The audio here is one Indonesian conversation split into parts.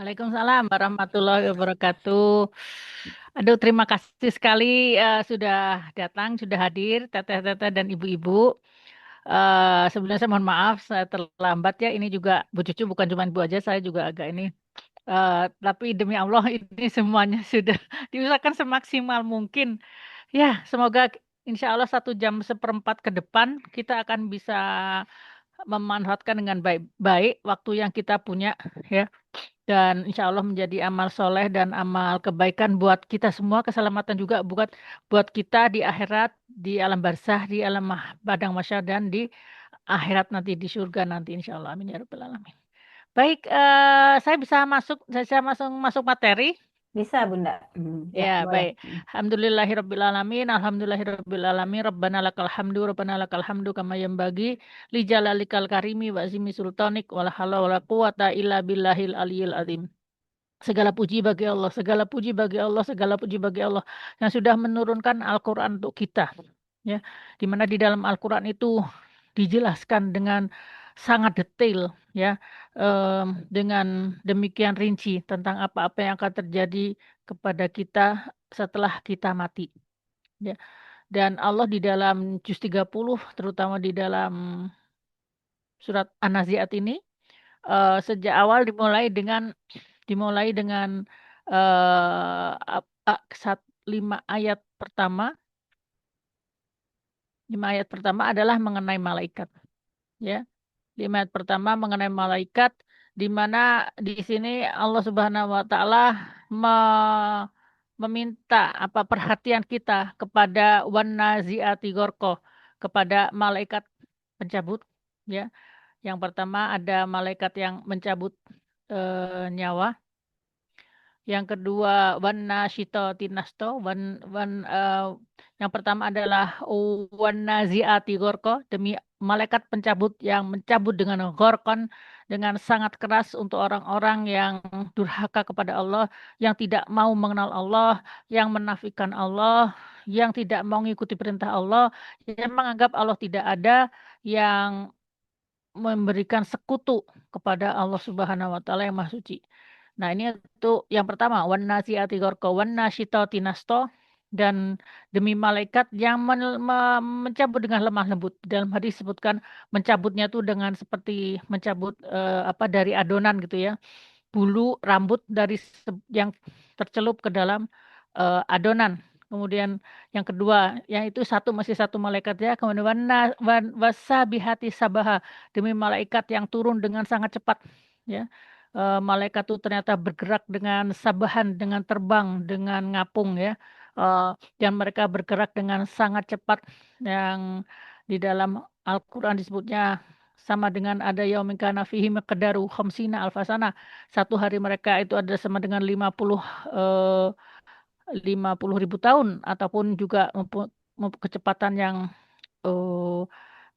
Waalaikumsalam warahmatullahi wabarakatuh. Aduh, terima kasih sekali sudah datang, sudah hadir, teteh-teteh dan ibu-ibu. Sebelumnya saya mohon maaf, saya terlambat ya. Ini juga Bu Cucu bukan cuma ibu aja, saya juga agak ini. Tapi demi Allah ini semuanya sudah diusahakan semaksimal mungkin. Ya, semoga insya Allah 1 jam seperempat ke depan kita akan bisa memanfaatkan dengan baik-baik waktu yang kita punya ya. Dan insya Allah menjadi amal soleh dan amal kebaikan buat kita semua, keselamatan juga buat kita di akhirat, di alam barzah, di alam padang mahsyar dan di akhirat nanti di surga nanti insya Allah. Amin ya rabbal alamin. Baik, saya bisa masuk materi. Bisa, Bunda. Ya, Ya, boleh. baik. Alhamdulillahirabbil alamin. Rabbana lakal hamdu kama yanbaghi li jalalikal karimi wa azimi sultanik wala haula wala quwata illa billahil aliyil azim. Segala puji bagi Allah, segala puji bagi Allah, segala puji bagi Allah yang sudah menurunkan Al-Quran untuk kita. Ya, di mana di dalam Al-Quran itu dijelaskan dengan sangat detail, ya, dengan demikian rinci tentang apa-apa yang akan terjadi kepada kita setelah kita mati. Ya. Dan Allah di dalam juz 30, terutama di dalam surat An-Nazi'at ini, sejak awal dimulai dengan saat 5 ayat pertama. 5 ayat pertama adalah mengenai malaikat, ya. 5 ayat pertama mengenai malaikat, di mana di sini Allah Subhanahu Wa Taala meminta apa perhatian kita kepada wan naziati gorko, kepada malaikat pencabut, ya. Yang pertama ada malaikat yang mencabut nyawa. Yang kedua wana shito tinasto yang pertama adalah wana ziati gorko, demi malaikat pencabut yang mencabut dengan gorkon, dengan sangat keras untuk orang-orang yang durhaka kepada Allah, yang tidak mau mengenal Allah, yang menafikan Allah, yang tidak mau mengikuti perintah Allah, yang menganggap Allah tidak ada, yang memberikan sekutu kepada Allah Subhanahu wa taala yang Maha Suci. Nah, ini itu yang pertama, wan naziati gharqa wan nasyitati nasto, dan demi malaikat yang mencabut dengan lemah lembut. Dalam hadis disebutkan mencabutnya itu dengan seperti mencabut dari adonan gitu ya. Bulu rambut dari yang tercelup ke dalam adonan. Kemudian yang kedua, yang itu masih satu malaikat ya. Kemudian wasabihati sabaha, demi malaikat yang turun dengan sangat cepat ya. Malaikat itu ternyata bergerak dengan sabahan, dengan terbang, dengan ngapung ya. Dan mereka bergerak dengan sangat cepat, yang di dalam Al-Quran disebutnya sama dengan ada yaumin kana fihi miqdaru khamsina alfasana. Satu hari mereka itu ada sama dengan 50 ribu tahun, ataupun juga kecepatan eh,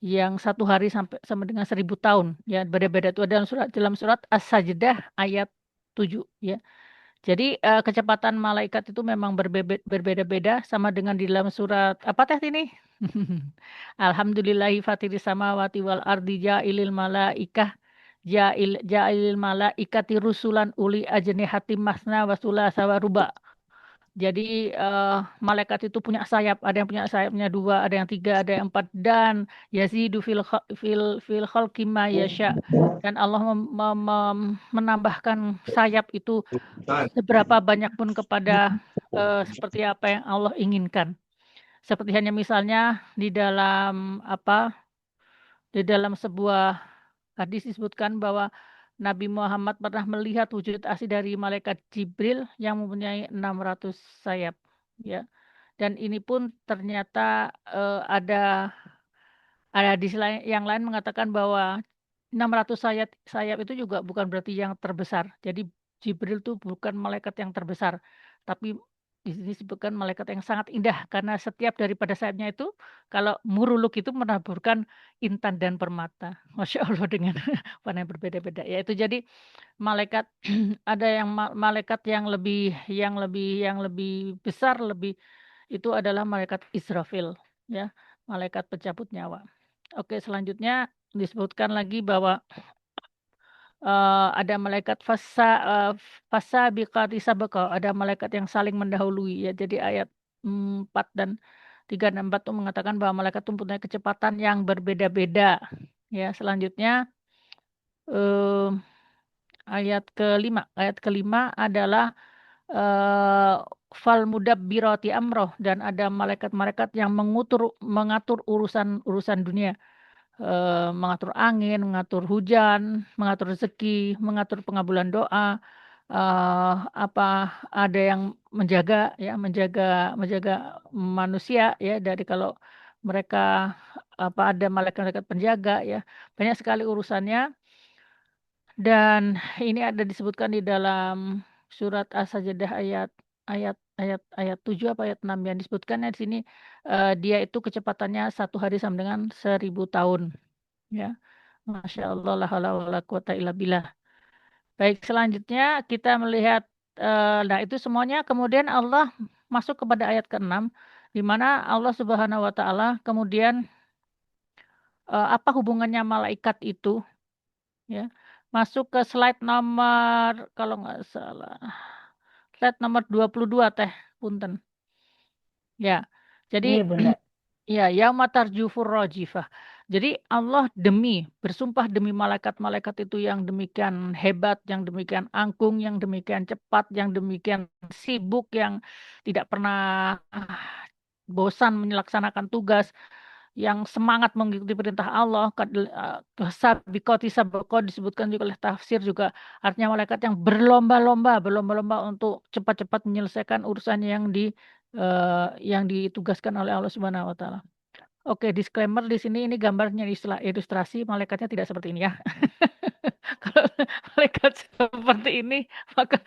yang satu hari sampai sama dengan 1.000 tahun, ya. Beda-beda itu ada dalam surat As-Sajdah ayat 7, ya. Jadi kecepatan malaikat itu memang berbeda-beda, sama dengan di dalam surat apa teh ini? Alhamdulillahi fatiri samawati wal ardi ja'ilil malaikah ja'ilil malaikati rusulan uli ajnihatim masna wa thulatsa wa ruba. Jadi malaikat itu punya sayap, ada yang punya sayapnya 2, ada yang 3, ada yang 4, dan yazidu fil khalqi ma yasha. Dan Allah menambahkan sayap itu seberapa banyak pun kepada seperti apa yang Allah inginkan. Seperti hanya misalnya di dalam sebuah hadis disebutkan bahwa Nabi Muhammad pernah melihat wujud asli dari malaikat Jibril yang mempunyai 600 sayap, ya. Dan ini pun ternyata ada hadis yang lain mengatakan bahwa 600 sayap sayap itu juga bukan berarti yang terbesar. Jadi Jibril itu bukan malaikat yang terbesar, tapi di sini disebutkan malaikat yang sangat indah, karena setiap daripada sayapnya itu kalau muruluk itu menaburkan intan dan permata. Masya Allah, dengan warna yang berbeda-beda. Ya itu jadi malaikat ada yang malaikat yang lebih besar, itu adalah malaikat Israfil, ya, malaikat pencabut nyawa. Oke, selanjutnya disebutkan lagi bahwa ada malaikat fasa biqati sabqa, ada malaikat yang saling mendahului ya. Jadi ayat 4 dan 3 dan 4 itu mengatakan bahwa malaikat itu mempunyai kecepatan yang berbeda-beda. Ya, selanjutnya eh, ayat kelima adalah eh fal mudabbirati amroh, dan ada malaikat-malaikat yang mengatur urusan dunia. Mengatur angin, mengatur hujan, mengatur rezeki, mengatur pengabulan doa, apa ada yang menjaga manusia ya, dari kalau mereka apa ada malaikat-malaikat penjaga ya. Banyak sekali urusannya, dan ini ada disebutkan di dalam surat As-Sajdah ayat 7 apa ayat 6 yang disebutkan di sini, dia itu kecepatannya satu hari sama dengan 1000 tahun ya. Masya Allah, la haula wala quwata illa billah. Baik, selanjutnya kita melihat, nah itu semuanya kemudian Allah masuk kepada ayat ke-6, di mana Allah Subhanahu wa taala kemudian, apa hubungannya malaikat itu ya. Masuk ke slide nomor kalau nggak salah, slide nomor 22 Teh, punten. Ya. Jadi Iya, Bunda. ya, yauma tarjufur rajifah. Jadi Allah bersumpah demi malaikat-malaikat itu yang demikian hebat, yang demikian angkuh, yang demikian cepat, yang demikian sibuk, yang tidak pernah bosan melaksanakan tugas, yang semangat mengikuti perintah Allah. Sabiqoti sabaqo disebutkan juga oleh tafsir juga, artinya malaikat yang berlomba-lomba untuk cepat-cepat menyelesaikan urusan yang ditugaskan oleh Allah Subhanahu wa taala. Oke, disclaimer di sini, ini gambarnya ilustrasi, malaikatnya tidak seperti ini ya. Kalau malaikat seperti ini, maka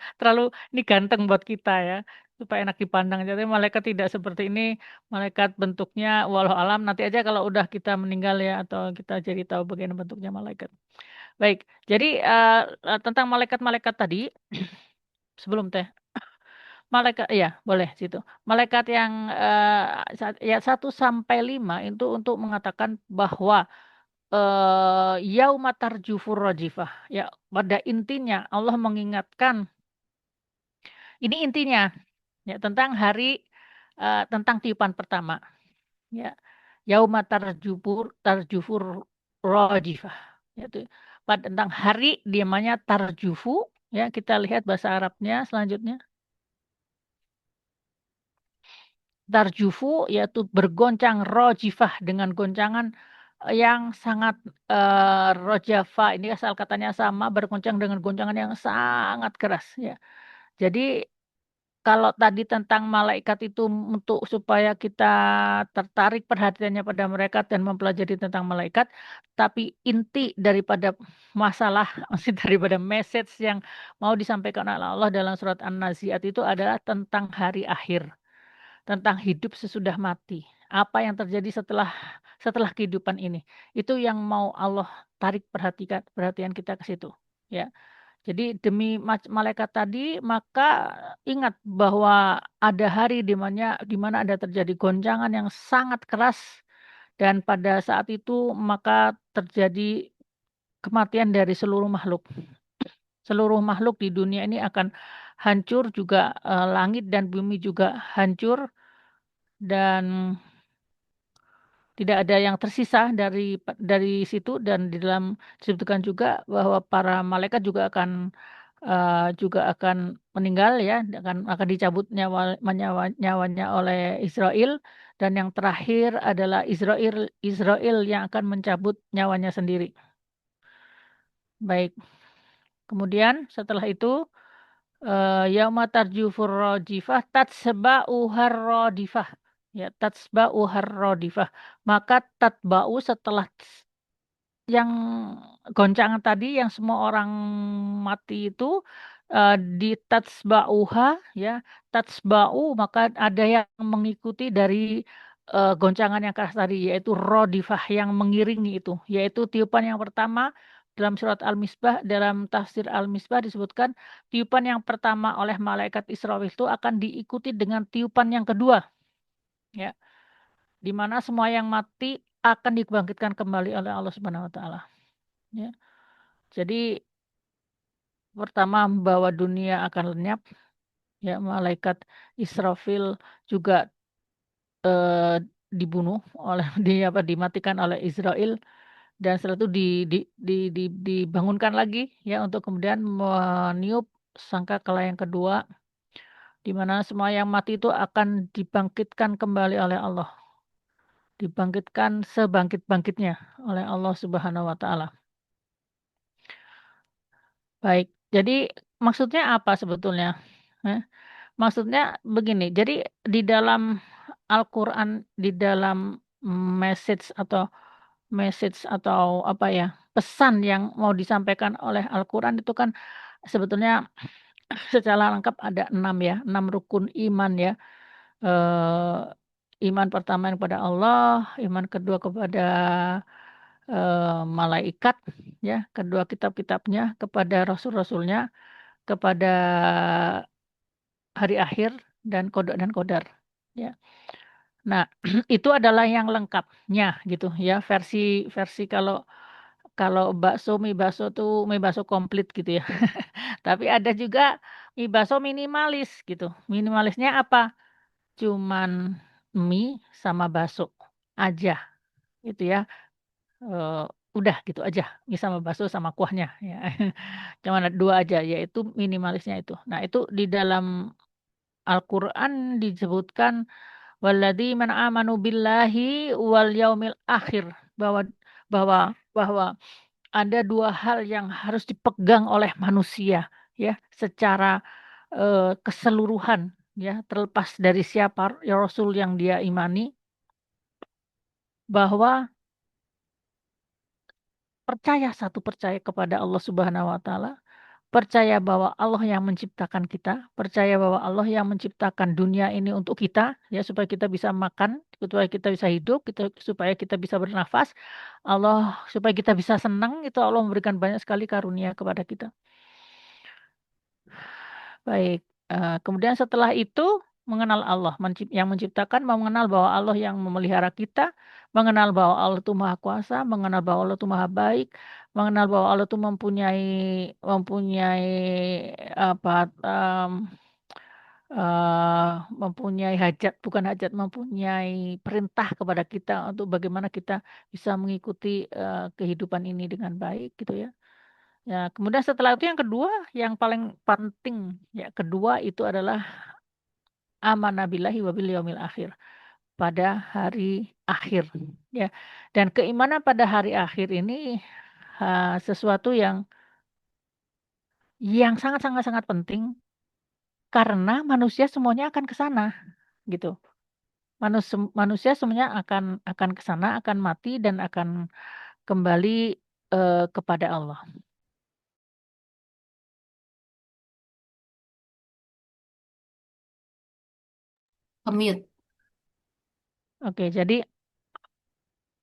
ini ganteng buat kita ya, supaya enak dipandang. Jadi malaikat tidak seperti ini, malaikat bentuknya walau alam, nanti aja kalau udah kita meninggal ya, atau kita jadi tahu bagaimana bentuknya malaikat. Baik, jadi tentang malaikat-malaikat tadi, sebelum Teh, malaikat, iya boleh situ. Malaikat yang ya 1 sampai 5 itu untuk mengatakan bahwa yauma tarjufur rajifah. Ya, pada intinya Allah mengingatkan, ini intinya ya tentang tentang tiupan pertama. Ya, yauma tarjufur rajifah. Yaitu tentang hari namanya tarjufu. Ya, kita lihat bahasa Arabnya selanjutnya. Tarjufu yaitu bergoncang, rojifah dengan goncangan yang sangat rojafa, ini asal katanya sama, bergoncang dengan goncangan yang sangat keras ya. Jadi kalau tadi tentang malaikat itu untuk supaya kita tertarik perhatiannya pada mereka dan mempelajari tentang malaikat, tapi inti daripada masalah, maksud daripada message yang mau disampaikan oleh Allah dalam surat An-Nazi'at itu adalah tentang hari akhir, tentang hidup sesudah mati. Apa yang terjadi setelah kehidupan ini. Itu yang mau Allah tarik perhatian kita ke situ. Ya. Jadi demi malaikat tadi, maka ingat bahwa ada hari di mana ada terjadi goncangan yang sangat keras, dan pada saat itu maka terjadi kematian dari seluruh makhluk. Seluruh makhluk di dunia ini akan hancur juga, langit dan bumi juga hancur, dan tidak ada yang tersisa dari situ. Dan di dalam disebutkan juga bahwa para malaikat juga akan meninggal ya, akan dicabut nyawanya oleh Israel, dan yang terakhir adalah Israel yang akan mencabut nyawanya sendiri. Baik. Kemudian setelah itu, yauma tarjufur rajifah tatsba'u harradifah. Ya, tatsba'u harradifah. Maka tatba'u setelah yang goncangan tadi yang semua orang mati itu, di tatsba'uha ya, tatsba'u maka ada yang mengikuti dari goncangan yang keras tadi, yaitu rodifah yang mengiringi itu, yaitu tiupan yang pertama. Dalam surat Al-Misbah, dalam tafsir Al-Misbah disebutkan tiupan yang pertama oleh malaikat Israfil itu akan diikuti dengan tiupan yang kedua ya, di mana semua yang mati akan dibangkitkan kembali oleh Allah Subhanahu wa taala ya. Jadi pertama bahwa dunia akan lenyap, ya malaikat Israfil juga eh, dibunuh oleh dimatikan oleh Israel, dan setelah itu dibangunkan lagi ya untuk kemudian meniup sangkakala yang kedua, di mana semua yang mati itu akan dibangkitkan kembali oleh Allah, dibangkitkan sebangkit-bangkitnya oleh Allah Subhanahu wa taala. Baik, jadi maksudnya apa sebetulnya? Eh, Maksudnya begini, jadi di dalam Al-Quran, di dalam message atau apa ya, pesan yang mau disampaikan oleh Al-Quran itu kan sebetulnya secara lengkap ada 6 ya, 6 rukun iman ya. Iman pertama kepada Allah, iman kedua kepada malaikat, ya, kedua kitab-kitabnya, kepada rasul-rasulnya, kepada hari akhir, dan kodok dan kodar. Ya. Nah, itu adalah yang lengkapnya gitu ya, versi versi kalau kalau mie bakso komplit gitu ya. Tapi ada juga mie bakso minimalis gitu. Minimalisnya apa? Cuman mie sama bakso aja gitu ya. Eh, udah gitu aja, mie sama bakso sama kuahnya ya. Cuman ada dua aja, yaitu minimalisnya itu. Nah, itu di dalam Al-Qur'an disebutkan walladzina amanu billahi wal yaumil akhir, bahwa bahwa ada dua hal yang harus dipegang oleh manusia ya secara keseluruhan, ya terlepas dari siapa ya Rasul yang dia imani, bahwa percaya kepada Allah Subhanahu wa taala, percaya bahwa Allah yang menciptakan kita, percaya bahwa Allah yang menciptakan dunia ini untuk kita, ya supaya kita bisa makan, supaya kita bisa hidup, supaya kita bisa bernafas. Allah supaya kita bisa senang, itu Allah memberikan banyak sekali karunia kepada kita. Baik, kemudian setelah itu mengenal Allah, yang menciptakan, mengenal bahwa Allah yang memelihara kita, mengenal bahwa Allah itu Maha Kuasa, mengenal bahwa Allah itu Maha Baik, mengenal bahwa Allah itu mempunyai mempunyai apa mempunyai hajat, bukan hajat, mempunyai perintah kepada kita untuk bagaimana kita bisa mengikuti kehidupan ini dengan baik gitu ya. Ya, kemudian setelah itu yang kedua, yang paling penting ya, kedua itu adalah amanah billahi wa bil yaumil akhir, pada hari akhir ya. Dan keimanan pada hari akhir ini sesuatu yang sangat sangat sangat penting, karena manusia semuanya akan ke sana gitu. Manusia semuanya akan ke sana, akan mati dan akan kembali kepada Allah. Commute. Oke, jadi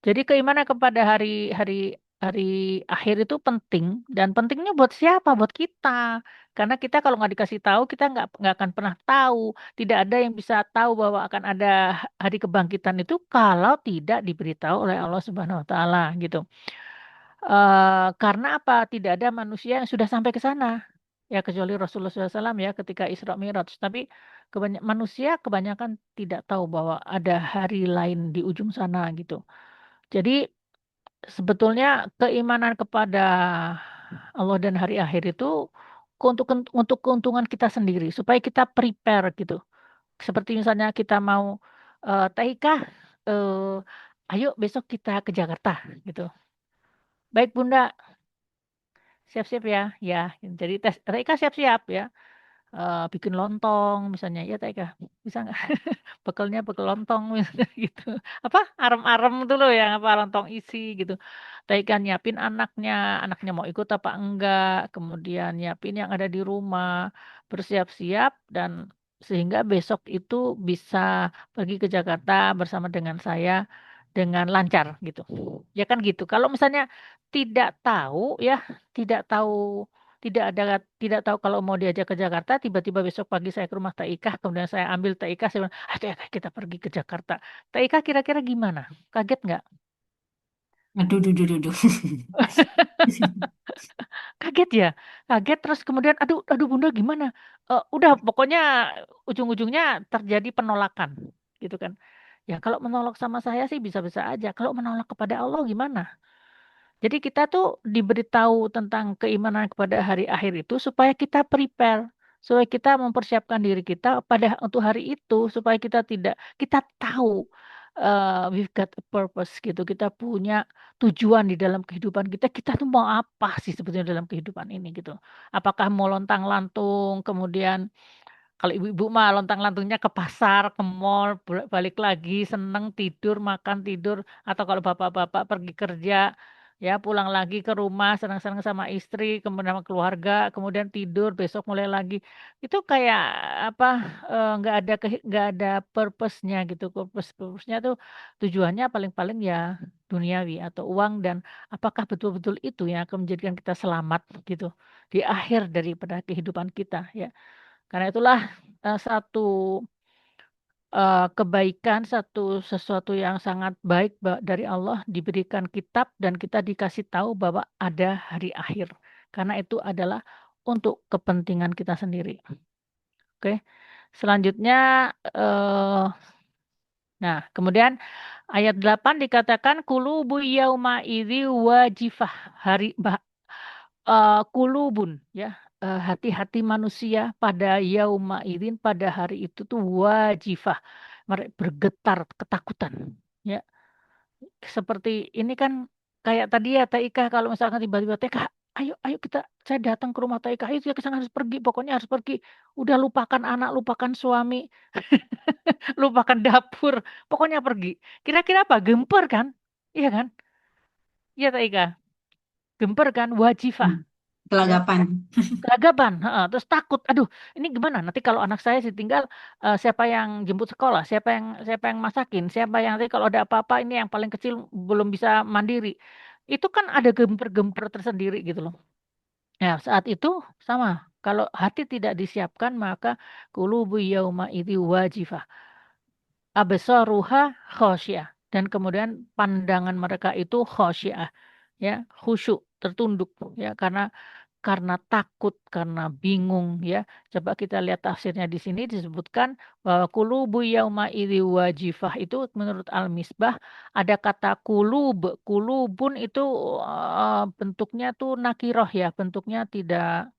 keimanan kepada hari hari hari akhir itu penting, dan pentingnya buat siapa? Buat kita. Karena kita kalau nggak dikasih tahu, kita nggak akan pernah tahu. Tidak ada yang bisa tahu bahwa akan ada hari kebangkitan itu kalau tidak diberitahu oleh Allah Subhanahu Wa Taala gitu. Karena apa? Tidak ada manusia yang sudah sampai ke sana. Ya kecuali Rasulullah SAW ya ketika Isra Mi'raj. Tapi manusia kebanyakan tidak tahu bahwa ada hari lain di ujung sana gitu. Jadi sebetulnya keimanan kepada Allah dan hari akhir itu untuk keuntungan kita sendiri, supaya kita prepare gitu. Seperti misalnya kita mau Taika, ayo besok kita ke Jakarta gitu. Baik Bunda, siap-siap ya. Ya, jadi Taika siap-siap ya. Bikin lontong misalnya, ya Taika bisa nggak? Bekalnya bekal lontong misalnya gitu. Apa arem-arem itu loh yang apa lontong isi gitu. Tadi kan nyiapin anaknya mau ikut apa enggak, kemudian nyiapin yang ada di rumah, bersiap-siap dan sehingga besok itu bisa pergi ke Jakarta bersama dengan saya dengan lancar gitu. Ya kan gitu. Kalau misalnya tidak tahu ya, tidak tahu tidak ada tidak tahu kalau mau diajak ke Jakarta, tiba-tiba besok pagi saya ke rumah Taika, kemudian saya ambil Taika, saya bilang, ah Taika, kita pergi ke Jakarta. Taika kira-kira gimana? Kaget nggak? Aduh, duh, duh, duh, duh. Kaget ya, kaget terus kemudian aduh aduh Bunda gimana? Udah pokoknya ujung-ujungnya terjadi penolakan gitu kan. Ya kalau menolak sama saya sih bisa-bisa aja. Kalau menolak kepada Allah gimana? Jadi kita tuh diberitahu tentang keimanan kepada hari akhir itu supaya kita prepare, supaya kita mempersiapkan diri kita pada untuk hari itu, supaya kita tahu we've got a purpose gitu. Kita punya tujuan di dalam kehidupan kita. Kita tuh mau apa sih sebetulnya dalam kehidupan ini gitu? Apakah mau lontang-lantung, kemudian kalau ibu-ibu mah lontang-lantunnya ke pasar, ke mall, balik lagi, seneng tidur, makan tidur. Atau kalau bapak-bapak pergi kerja, ya pulang lagi ke rumah, senang-senang sama istri, kemudian sama keluarga, kemudian tidur, besok mulai lagi. Itu kayak apa? Nggak ada purpose-nya gitu. Purpose-nya tuh tujuannya paling-paling ya duniawi atau uang dan apakah betul-betul itu yang akan menjadikan kita selamat gitu di akhir daripada kehidupan kita ya. Karena itulah satu kebaikan, sesuatu yang sangat baik dari Allah diberikan kitab dan kita dikasih tahu bahwa ada hari akhir. Karena itu adalah untuk kepentingan kita sendiri. Oke. Selanjutnya eh nah, kemudian ayat 8 dikatakan kulubu yauma idzi wajifah. Kulubun ya, hati-hati manusia pada yauma idzin pada hari itu tuh wajifah, mereka bergetar ketakutan ya, seperti ini kan kayak tadi ya Teh Ika, kalau misalkan tiba-tiba Teh Ika, ayo ayo saya datang ke rumah Teh Ika, ayo kita harus pergi, pokoknya harus pergi, udah lupakan anak, lupakan suami, lupakan dapur, pokoknya pergi, kira-kira apa, gemper kan, iya kan, iya Teh Ika, gemper kan, wajifah Hmm. ya. Gelagapan. Gelagapan, heeh, terus takut, aduh ini gimana nanti kalau anak saya ditinggal, siapa yang jemput sekolah, siapa yang masakin, siapa yang nanti kalau ada apa-apa ini yang paling kecil belum bisa mandiri. Itu kan ada gemper-gemper tersendiri gitu loh. Nah, saat itu sama, kalau hati tidak disiapkan maka qulubu yauma idzi wajifah. Absaruha khasyah dan kemudian pandangan mereka itu khasyah ya, khusyuk, tertunduk ya karena takut, karena bingung ya. Coba kita lihat tafsirnya di sini disebutkan bahwa kulubu yauma idzi wajifah itu menurut Al-Misbah ada kata kulub. Kulubun itu bentuknya tuh nakiroh ya, bentuknya tidak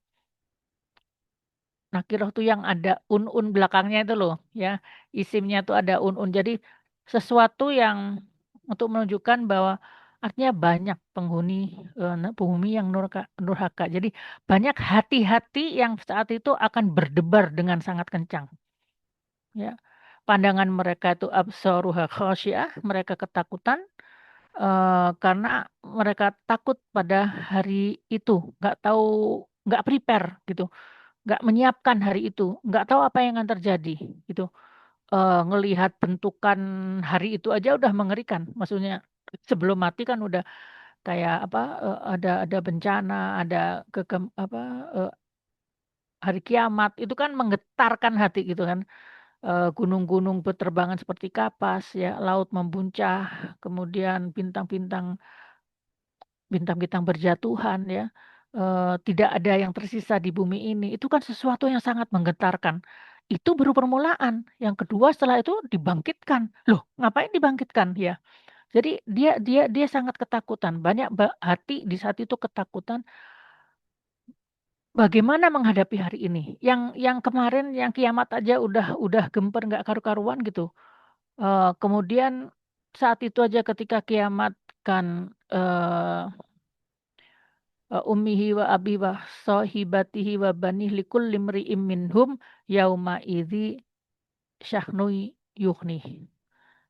nakiroh tuh yang ada un-un belakangnya itu loh ya. Isimnya tuh ada un-un. Jadi sesuatu yang untuk menunjukkan bahwa artinya banyak penghuni yang nurhaka. Jadi banyak hati-hati yang saat itu akan berdebar dengan sangat kencang. Ya, pandangan mereka itu absaruha khasyah, mereka ketakutan karena mereka takut pada hari itu, nggak tahu, nggak prepare gitu, nggak menyiapkan hari itu, nggak tahu apa yang akan terjadi gitu. Ngelihat bentukan hari itu aja udah mengerikan. Maksudnya sebelum mati kan udah kayak apa, ada bencana, ada apa, eh, hari kiamat itu kan menggetarkan hati gitu kan. Gunung-gunung berterbangan seperti kapas ya, laut membuncah, kemudian bintang-bintang berjatuhan ya. Tidak ada yang tersisa di bumi ini. Itu kan sesuatu yang sangat menggetarkan. Itu baru permulaan. Yang kedua setelah itu dibangkitkan. Loh, ngapain dibangkitkan ya? Jadi dia sangat ketakutan. Banyak hati di saat itu ketakutan. Bagaimana menghadapi hari ini? Yang kemarin yang kiamat aja udah gemper nggak karu-karuan gitu. Kemudian saat itu aja ketika kiamat kan ummihi wa abi wa sahibatihi wa banih likulli imri'im minhum yauma idzi syahnu yughnih.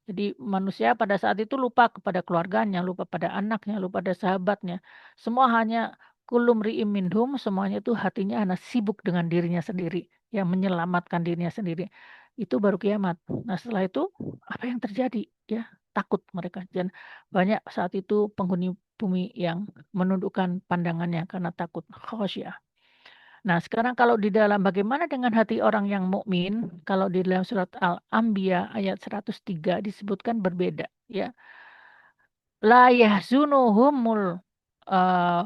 Jadi manusia pada saat itu lupa kepada keluarganya, lupa pada anaknya, lupa pada sahabatnya. Semua hanya kulum ri'im minhum, semuanya itu hatinya hanya sibuk dengan dirinya sendiri, yang menyelamatkan dirinya sendiri. Itu baru kiamat. Nah setelah itu apa yang terjadi? Ya takut mereka. Dan banyak saat itu penghuni bumi yang menundukkan pandangannya karena takut. Khosyah. Nah, sekarang kalau di dalam bagaimana dengan hati orang yang mukmin? Kalau di dalam surat Al-Anbiya ayat 103 disebutkan berbeda, ya. La yahzunuhumul uh,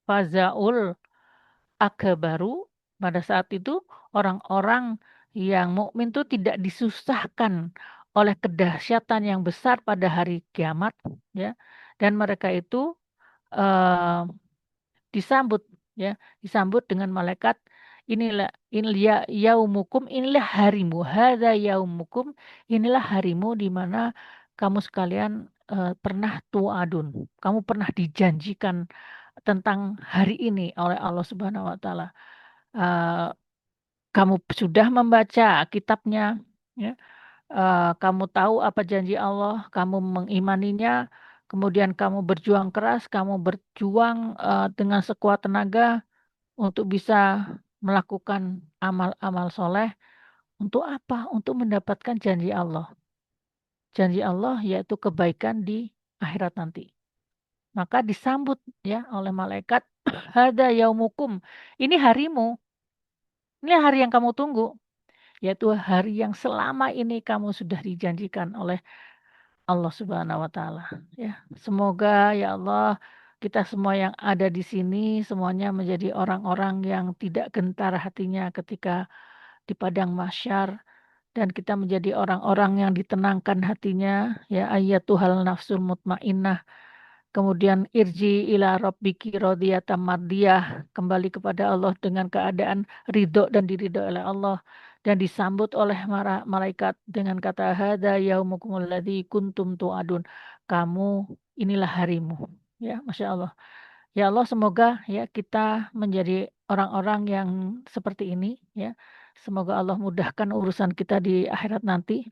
fazaul akbaru. Pada saat itu orang-orang yang mukmin itu tidak disusahkan oleh kedahsyatan yang besar pada hari kiamat, ya. Dan mereka itu eh, disambut, ya, disambut dengan malaikat, inilah yaumukum, inilah harimu, hadza yaumukum, inilah harimu di mana kamu sekalian pernah tuadun, kamu pernah dijanjikan tentang hari ini oleh Allah Subhanahu wa taala. Eh, Kamu sudah membaca kitabnya, ya. Kamu tahu apa janji Allah, kamu mengimaninya, kemudian kamu berjuang keras, kamu berjuang dengan sekuat tenaga untuk bisa melakukan amal-amal soleh. Untuk apa? Untuk mendapatkan janji Allah. Janji Allah yaitu kebaikan di akhirat nanti. Maka disambut ya oleh malaikat, hada yaumukum. Ini harimu. Ini hari yang kamu tunggu, yaitu hari yang selama ini kamu sudah dijanjikan oleh Allah Subhanahu wa taala, ya. Semoga ya Allah kita semua yang ada di sini semuanya menjadi orang-orang yang tidak gentar hatinya ketika di padang mahsyar, dan kita menjadi orang-orang yang ditenangkan hatinya, ya, ayyatuhal nafsul mutmainnah. Kemudian irji ila rabbiki radiyatan mardiyah, kembali kepada Allah dengan keadaan ridho dan diridho oleh Allah, dan disambut oleh malaikat dengan kata hadza yaumukumul ladzi kuntum tu'adun. Kamu inilah harimu. Ya, Masya Allah. Ya Allah, semoga ya kita menjadi orang-orang yang seperti ini, ya. Semoga Allah mudahkan urusan kita di akhirat nanti.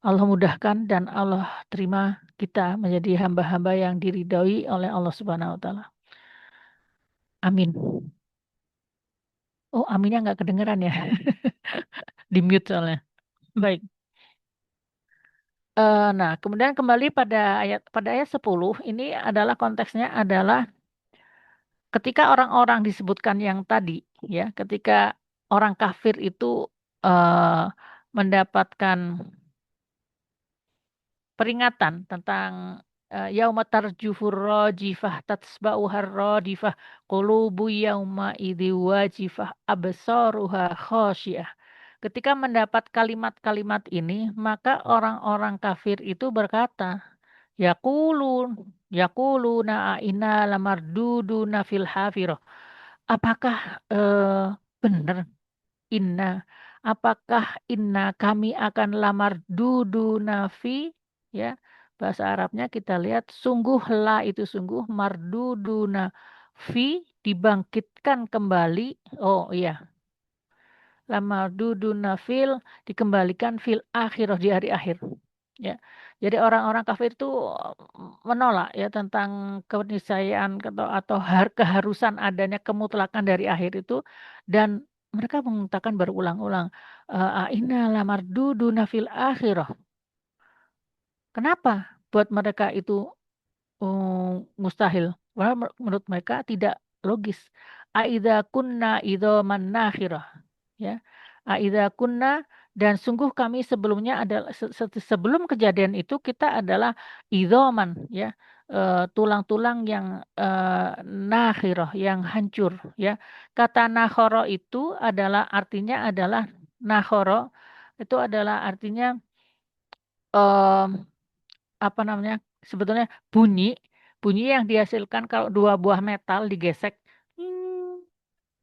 Allah mudahkan dan Allah terima kita menjadi hamba-hamba yang diridhoi oleh Allah Subhanahu wa taala. Amin. Oh, aminnya nggak kedengeran ya. Di mute soalnya. Baik. Nah, kemudian kembali pada ayat 10, ini adalah konteksnya adalah ketika orang-orang disebutkan yang tadi, ya, ketika orang kafir itu eh, mendapatkan peringatan tentang yauma tarjufur rajifah tatsba'uhar radifah qulubu yauma idzi wajifah absaruha khasyiah. Ketika mendapat kalimat-kalimat ini, maka orang-orang kafir itu berkata, yaqulun yaquluna inna lamarduduna fil hafirah. Apakah benar inna, apakah inna kami akan lamar dudu nafi, ya, bahasa Arabnya kita lihat sungguhlah, itu sungguh, mardudu nafi, dibangkitkan kembali. Oh iya, lamar dudu nafil, dikembalikan fil akhirah, di hari akhir, ya. Jadi orang-orang kafir itu menolak ya tentang keniscayaan atau keharusan adanya kemutlakan dari akhir itu, dan mereka mengatakan berulang-ulang, aina lamarduduna fil akhirah. Kenapa buat mereka itu mustahil? Karena menurut mereka tidak logis. Aidza kunna idzaman nakhirah, ya. Aidza kunna, dan sungguh kami sebelumnya adalah sebelum kejadian itu kita adalah idzaman, ya, tulang-tulang yang nakhirah, yang hancur, ya. Kata nakhara itu adalah artinya adalah nakhara itu adalah artinya em, apa namanya? Sebetulnya bunyi bunyi yang dihasilkan kalau dua buah metal digesek,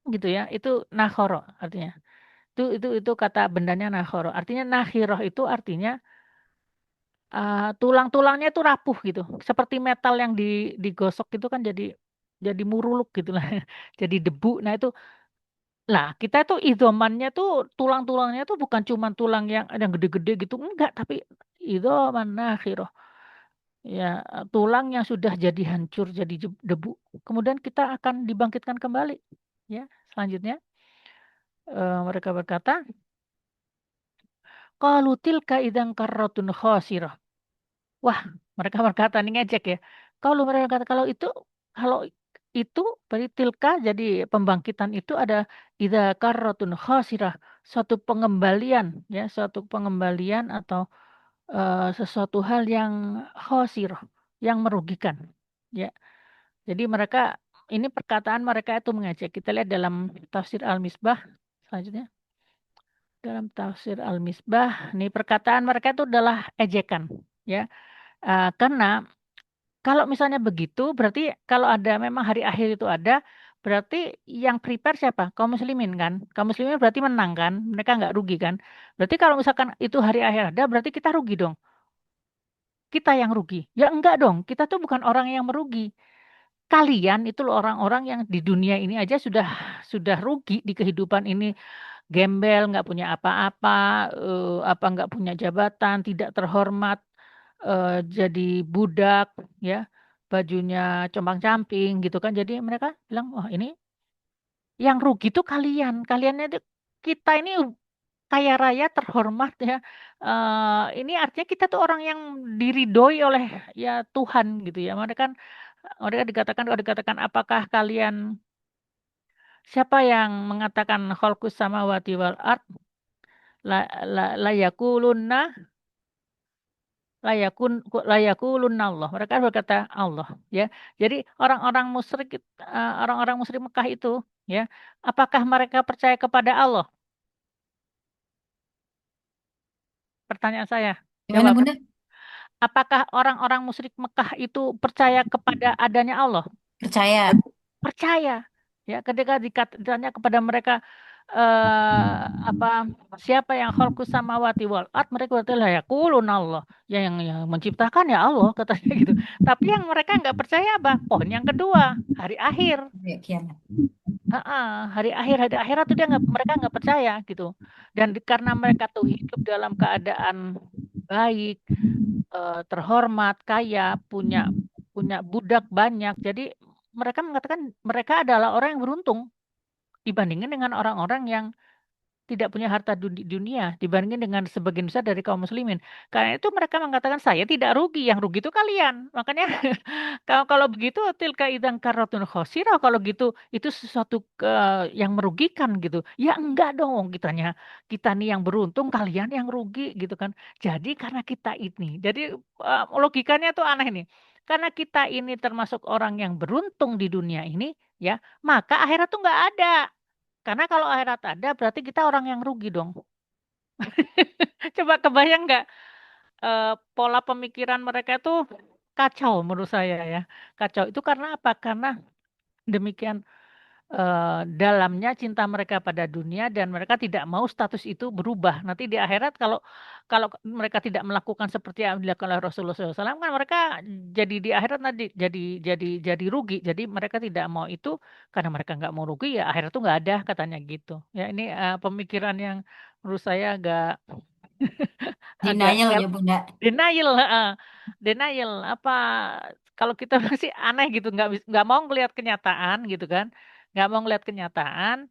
gitu ya. Itu nakhara artinya. Itu kata bendanya nakhoro. Artinya nakhiroh itu artinya tulang-tulangnya itu rapuh gitu. Seperti metal yang digosok itu kan jadi muruluk gitu lah. Jadi debu. Nah itu, lah kita tuh idomannya tuh tulang-tulangnya tuh bukan cuma tulang yang gede-gede gitu, enggak, tapi idoman nakhiroh. Ya, tulang yang sudah jadi hancur, jadi debu. Kemudian kita akan dibangkitkan kembali. Ya, selanjutnya mereka berkata, qalu tilka idzan karratun khasirah. Wah, mereka berkata, ini ngejek ya. Kalau mereka berkata, kalau itu berarti tilka, jadi pembangkitan itu ada idza karratun khasirah, suatu pengembalian, ya, suatu pengembalian atau sesuatu hal yang khasirah, yang merugikan, ya. Jadi mereka ini perkataan mereka itu mengejek. Kita lihat dalam tafsir Al-Misbah selanjutnya. Dalam tafsir Al-Misbah, ini perkataan mereka itu adalah ejekan, ya. Karena kalau misalnya begitu, berarti kalau ada memang hari akhir itu ada, berarti yang prepare siapa? Kaum muslimin kan? Kaum muslimin berarti menang kan? Mereka nggak rugi kan? Berarti kalau misalkan itu hari akhir ada, berarti kita rugi dong. Kita yang rugi. Ya enggak dong, kita tuh bukan orang yang merugi. Kalian itu loh orang-orang yang di dunia ini aja sudah rugi di kehidupan ini, gembel, nggak punya apa-apa, apa nggak punya jabatan, tidak terhormat, jadi budak, ya, bajunya compang-camping gitu kan. Jadi mereka bilang, wah ini yang rugi tuh kalian, kaliannya itu kita ini kaya raya terhormat ya. Ini artinya kita tuh orang yang diridhoi oleh ya Tuhan gitu ya. Mereka dikatakan kalau dikatakan apakah kalian siapa yang mengatakan khalqus samawati wal ard la yakulunna layakulunna Allah. Mereka berkata Allah ya. Jadi orang-orang musyrik Mekah itu ya, apakah mereka percaya kepada Allah? Pertanyaan saya. Gimana Jawab. Bunda? Apakah orang-orang musyrik Mekah itu percaya kepada adanya Allah? Percaya. Percaya. Ya, ketika ditanya kepada mereka apa siapa yang khalqus samawati wal ard, mereka berkata la yaqulun Allah. Ya yang menciptakan ya Allah katanya gitu. Tapi yang mereka nggak percaya apa? Poin yang kedua, hari akhir. Ya, kiamat. Hari akhirat tuh mereka nggak percaya gitu. Dan karena mereka tuh hidup dalam keadaan baik, terhormat, kaya, punya punya budak banyak. Jadi mereka mengatakan mereka adalah orang yang beruntung dibandingkan dengan orang-orang yang tidak punya harta dunia dibandingkan dengan sebagian besar dari kaum muslimin. Karena itu mereka mengatakan saya tidak rugi, yang rugi itu kalian. Makanya kalau kalau begitu tilka idzan karratun khosirah, kalau gitu itu sesuatu yang merugikan gitu. Ya enggak dong kita nih yang beruntung, kalian yang rugi gitu kan. Jadi karena kita ini. Jadi logikanya tuh aneh nih. Karena kita ini termasuk orang yang beruntung di dunia ini, ya, maka akhirat tuh nggak ada. Karena kalau akhirat ada, berarti kita orang yang rugi dong. Coba kebayang nggak pola pemikiran mereka itu kacau menurut saya ya. Kacau itu karena apa? Karena demikian dalamnya cinta mereka pada dunia dan mereka tidak mau status itu berubah. Nanti di akhirat kalau kalau mereka tidak melakukan seperti yang dilakukan oleh Rasulullah SAW kan mereka jadi di akhirat nanti jadi rugi. Jadi mereka tidak mau itu karena mereka nggak mau rugi ya akhirat tuh nggak ada katanya gitu. Ya ini pemikiran yang menurut saya agak Denial ya Bunda. denial, heeh. Denial apa kalau kita masih aneh gitu nggak mau ngelihat kenyataan gitu kan, nggak mau ngelihat kenyataan.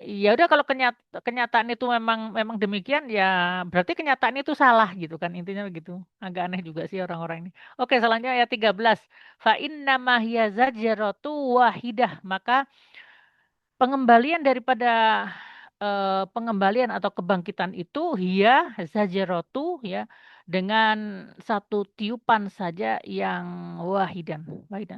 Ya udah kalau kenyataan itu memang memang demikian ya berarti kenyataan itu salah gitu kan intinya begitu. Agak aneh juga sih orang-orang ini. Oke, selanjutnya ayat 13. Fa inna ma hiya zajratu wahidah, maka pengembalian daripada pengembalian atau kebangkitan itu hia zajaratu ya dengan satu tiupan saja yang wahidan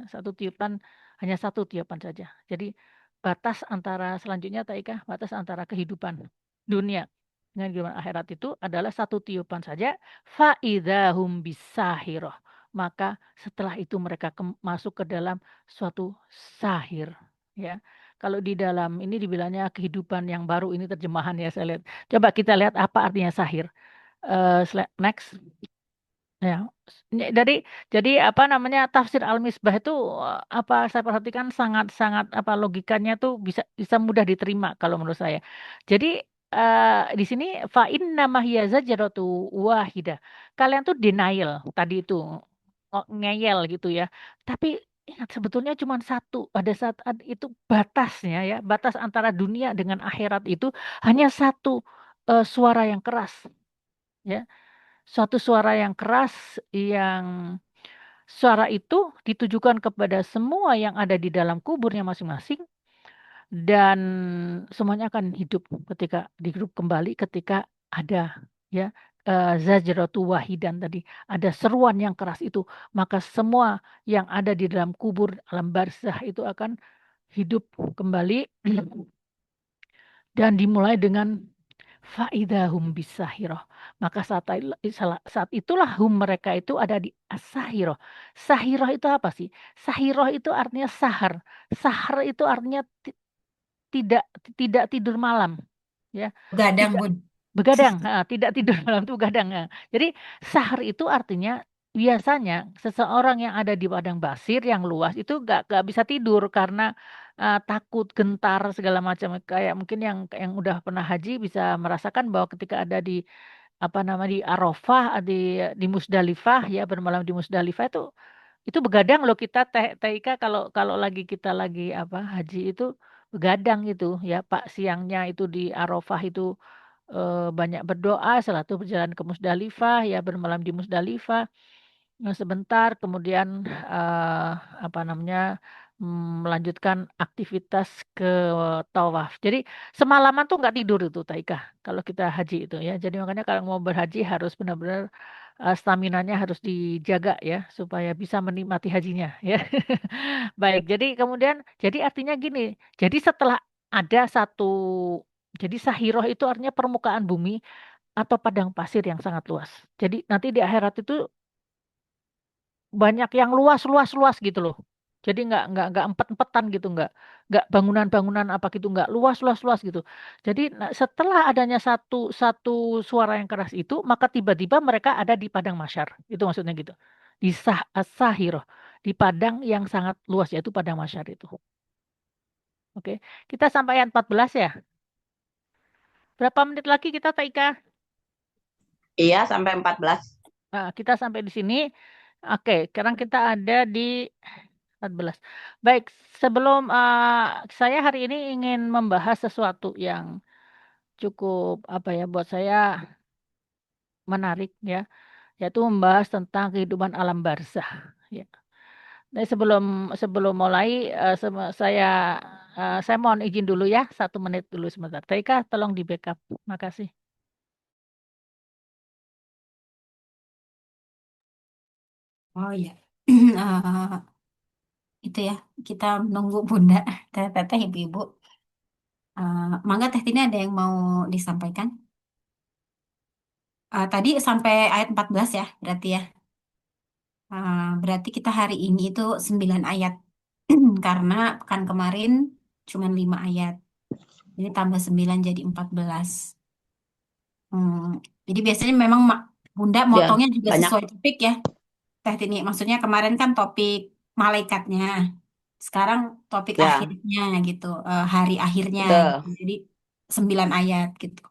satu tiupan, hanya satu tiupan saja. Jadi batas antara selanjutnya Taika, batas antara kehidupan dunia dengan kehidupan akhirat itu adalah satu tiupan saja, faidahum bisahiroh, maka setelah itu mereka masuk ke dalam suatu sahir, ya. Kalau di dalam ini dibilangnya kehidupan yang baru, ini terjemahan ya saya lihat. Coba kita lihat apa artinya sahir. Next. Ya. Jadi apa namanya tafsir Al-Misbah itu apa saya perhatikan sangat-sangat apa logikanya tuh bisa bisa mudah diterima kalau menurut saya. Jadi di sini fa inna mahiya zajaratu wahida. Kalian tuh denial tadi itu ngeyel gitu ya. Tapi ingat sebetulnya cuma satu. Pada saat itu batasnya ya, batas antara dunia dengan akhirat itu hanya satu suara yang keras ya. Suatu suara yang keras yang suara itu ditujukan kepada semua yang ada di dalam kuburnya masing-masing dan semuanya akan hidup ketika dihidup kembali ketika ada ya zajratu wahidan tadi, ada seruan yang keras itu, maka semua yang ada di dalam kubur alam barzah itu akan hidup kembali dan dimulai dengan faidahum bisahiroh. Maka saat itulah mereka itu ada di asahiroh. Sahiroh itu apa sih? Sahiroh itu artinya sahar. Sahar itu artinya tidak tidak tidur malam, ya. Gadang, Tidak Bun. begadang, tidak tidur malam itu begadang. Jadi sahar itu artinya biasanya seseorang yang ada di padang pasir yang luas itu gak bisa tidur karena takut, gentar segala macam. Kayak mungkin yang udah pernah haji bisa merasakan bahwa ketika ada di apa nama di Arafah, di Musdalifah, ya bermalam di Musdalifah itu begadang loh kita Ika, kalau kalau kita lagi apa haji itu begadang itu ya Pak, siangnya itu di Arafah itu banyak berdoa, setelah itu berjalan ke Musdalifah, ya bermalam di Musdalifah sebentar, kemudian eh, apa namanya melanjutkan aktivitas ke tawaf. Jadi semalaman tuh nggak tidur itu Taika kalau kita haji itu ya. Jadi makanya kalau mau berhaji harus benar-benar staminanya harus dijaga ya supaya bisa menikmati hajinya ya. Baik, jadi kemudian jadi artinya gini. Jadi setelah ada satu jadi Sahiroh itu artinya permukaan bumi atau padang pasir yang sangat luas. Jadi nanti di akhirat itu banyak yang luas gitu loh. Jadi nggak empet-empetan gitu, nggak bangunan-bangunan apa gitu, nggak luas gitu. Jadi setelah adanya satu satu suara yang keras itu, maka tiba-tiba mereka ada di padang mahsyar. Itu maksudnya gitu. Di Sahiro, di padang yang sangat luas yaitu padang mahsyar itu. Oke, kita sampai ayat 14 ya. Berapa menit lagi kita Taika? Iya, sampai 14. Nah, kita sampai di sini. Oke, sekarang kita ada di 14. Baik, sebelum saya hari ini ingin membahas sesuatu yang cukup apa ya buat saya menarik ya, yaitu membahas tentang kehidupan alam barzah ya. Nah, sebelum sebelum mulai saya mohon izin dulu ya, 1 menit dulu sebentar. Taika, tolong di backup. Makasih. Oh iya. Itu ya, kita menunggu Bunda, teteh ibu-ibu. Mangga Teh Tini ada yang mau disampaikan? Tadi sampai ayat 14 ya, berarti ya. Berarti kita hari ini itu 9 ayat. Karena pekan kemarin cuma 5 ayat. Ini tambah 9 jadi 14. Hmm, jadi biasanya memang Bunda Ya, motongnya juga banyak. sesuai topik ya, Teh Tini. Maksudnya kemarin kan topik malaikatnya. Sekarang topik Ya, akhirnya gitu, hari akhirnya gitu. betul. Jadi 9 ayat gitu.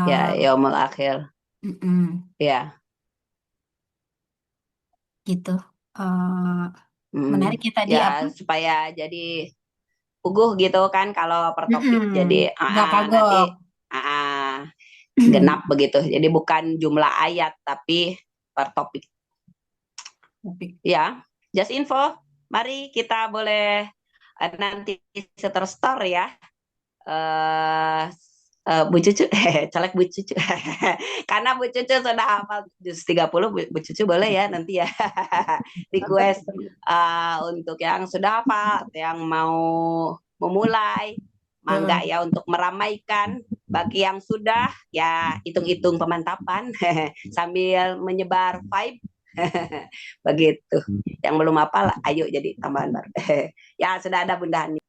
Ya, Eh, yaumul akhir. mm-mm, Ya. gitu. Eh, Hmm. Menarik ya tadi Ya, apa? supaya jadi puguh gitu kan kalau per topik. Mm-mm, Jadi nggak nanti kagok. genap begitu. Jadi bukan jumlah ayat tapi per topik. Topik. Ya, just info. Mari kita boleh nanti seter-store ya. eh Bu Cucu, caleg Bu Cucu. Karena Bu Cucu sudah hafal juz 30, Bu Cucu boleh ya nanti ya request untuk yang sudah hafal, yang mau memulai, mangga Eh, ya untuk meramaikan. Bagi yang sudah, ya hitung-hitung pemantapan sambil menyebar vibe. Begitu. Yang belum hafal, ayo jadi tambahan baru. Ya sudah ada Bunda Hani.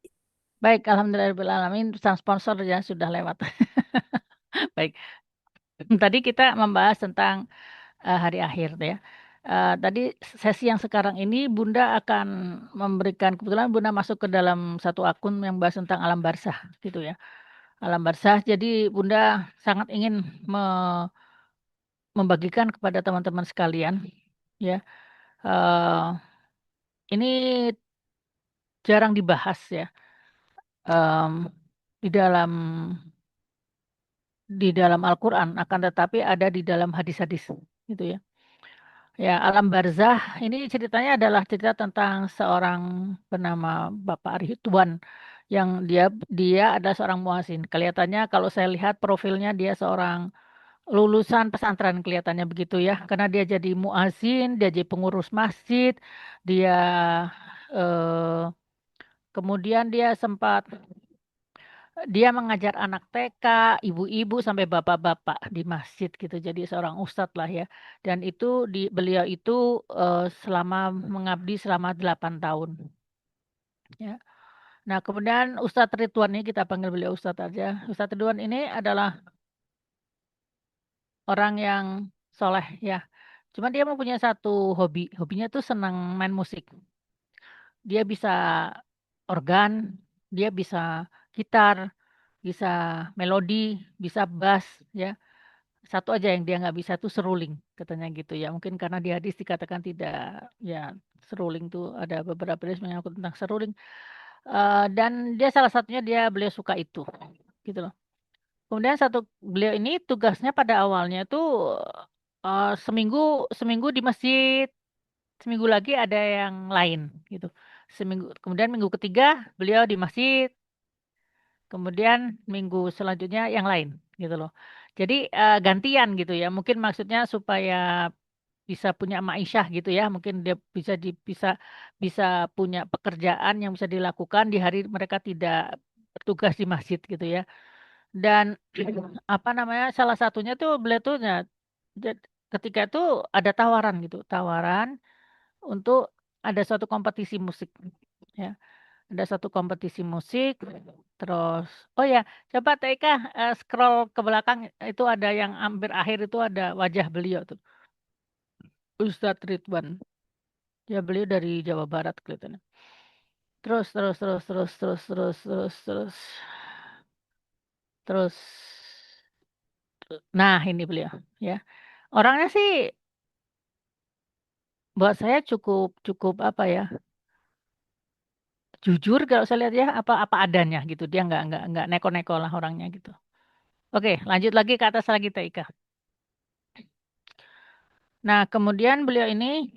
Baik, alhamdulillahirobbilalamin, pesan sponsor ya sudah lewat. Baik. Tadi kita membahas tentang hari akhir ya. Tadi sesi yang sekarang ini Bunda akan memberikan, kebetulan Bunda masuk ke dalam satu akun yang bahas tentang alam barzah gitu ya. Alam barzah. Jadi Bunda sangat ingin membagikan kepada teman-teman sekalian ya. eh, ini jarang dibahas ya, em, di dalam Al-Quran, akan tetapi ada di dalam hadis-hadis gitu ya. Ya, alam barzah ini ceritanya adalah cerita tentang seorang bernama Bapak Ridwan yang dia adalah seorang muazin. Kelihatannya kalau saya lihat profilnya dia seorang lulusan pesantren kelihatannya begitu ya, karena dia jadi muazin, dia jadi pengurus masjid, dia eh, Kemudian dia mengajar anak TK, ibu-ibu sampai bapak-bapak di masjid gitu. Jadi seorang ustadz lah ya. Dan beliau itu mengabdi selama 8 tahun. Ya. Nah, kemudian Ustadz Ridwan ini kita panggil beliau Ustadz aja. Ustadz Ridwan ini adalah orang yang soleh ya. Cuma dia mempunyai satu hobi. Hobinya tuh senang main musik. Dia bisa organ, dia bisa gitar, bisa melodi, bisa bass ya. Satu aja yang dia nggak bisa tuh seruling katanya gitu ya. Mungkin karena di hadis dikatakan tidak ya, seruling tuh ada beberapa hadis menyangkut tentang seruling. Dan dia salah satunya beliau suka itu gitu loh. Kemudian beliau ini tugasnya pada awalnya tuh seminggu seminggu di masjid, seminggu lagi ada yang lain gitu. Kemudian minggu ketiga beliau di masjid, kemudian minggu selanjutnya yang lain gitu loh. Jadi gantian gitu ya. Mungkin maksudnya supaya bisa punya ma'isyah gitu ya. Mungkin dia bisa bisa punya pekerjaan yang bisa dilakukan di hari mereka tidak bertugas di masjid gitu ya. Dan apa namanya? Salah satunya tuh beliau tuh ketika itu ada tawaran gitu, tawaran untuk ada suatu kompetisi musik ya. Ada satu kompetisi musik, terus oh ya, coba Eka scroll ke belakang, itu ada yang hampir akhir itu ada wajah beliau tuh, Ustadz Ridwan. Ya beliau dari Jawa Barat kelihatannya. Terus terus terus terus terus terus terus terus terus. Nah, ini beliau ya. Orangnya sih buat saya cukup cukup apa ya? Jujur kalau saya lihat ya, apa adanya gitu. Dia nggak neko-neko lah orangnya gitu. Oke, lanjut lagi ke atas lagi Teh Ika. Nah, kemudian beliau ini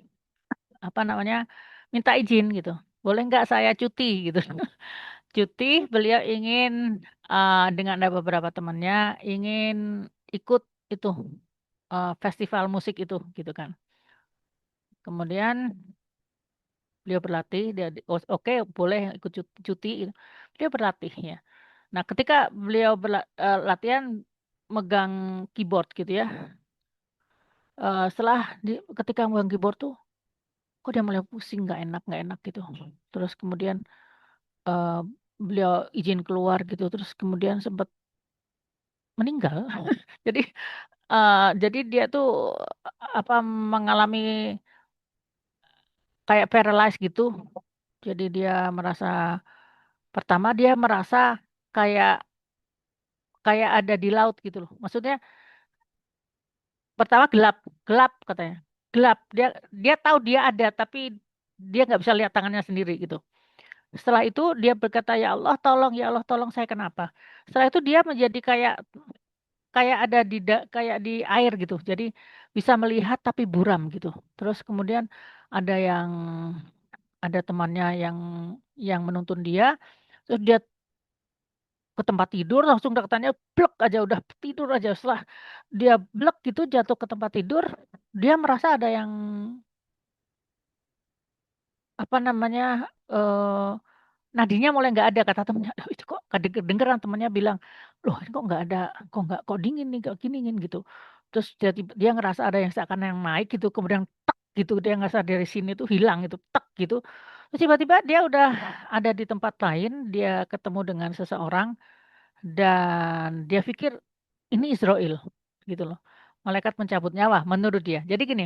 apa namanya? Minta izin gitu. Boleh nggak saya cuti gitu. Cuti, beliau ingin dengan ada beberapa temannya ingin ikut itu festival musik itu gitu kan. Kemudian beliau berlatih, oke boleh ikut cuti gitu. Beliau berlatih ya. Nah, ketika beliau latihan megang keyboard gitu ya. Ketika megang keyboard tuh kok dia mulai pusing, nggak enak gitu. Terus kemudian eh, beliau izin keluar gitu, terus kemudian sempat meninggal. Jadi jadi dia tuh apa mengalami kayak paralyzed gitu. Jadi dia merasa kayak kayak ada di laut gitu loh. Maksudnya pertama gelap, gelap katanya. Gelap. Dia tahu dia ada tapi dia nggak bisa lihat tangannya sendiri gitu. Setelah itu dia berkata, ya Allah tolong saya kenapa? Setelah itu dia menjadi kayak kayak ada kayak di air gitu. Jadi bisa melihat tapi buram gitu. Terus kemudian ada yang ada temannya yang menuntun dia. Terus dia ke tempat tidur langsung katanya blek aja udah tidur aja. Setelah dia blek gitu jatuh ke tempat tidur, dia merasa ada yang apa namanya eh nadinya mulai nggak ada kata temennya. "Duh, itu kok kedengeran temennya bilang, loh ini kok nggak ada, kok dingin nih, kok gini gitu. Terus dia ngerasa ada yang seakan yang naik gitu, kemudian tak gitu dia ngerasa dari sini tuh hilang gitu, tak gitu. Terus tiba-tiba dia udah ada di tempat lain, dia ketemu dengan seseorang dan dia pikir ini Israel gitu loh. Malaikat pencabut nyawa menurut dia. Jadi gini,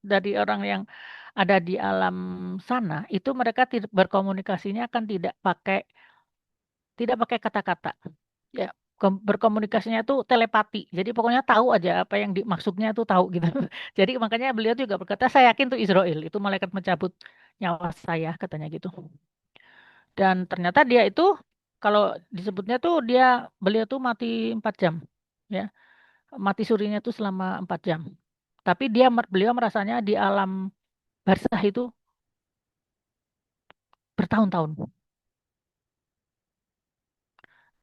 dari orang yang ada di alam sana itu mereka berkomunikasinya kan tidak pakai kata-kata. Ya, berkomunikasinya itu telepati. Jadi pokoknya tahu aja apa yang dimaksudnya itu tahu gitu. Jadi makanya beliau juga berkata, saya yakin itu Israel, itu malaikat mencabut nyawa saya katanya gitu. Dan ternyata dia itu kalau disebutnya tuh beliau tuh mati 4 jam. Ya, mati surinya tuh selama 4 jam. Tapi beliau merasanya di alam barzah itu bertahun-tahun.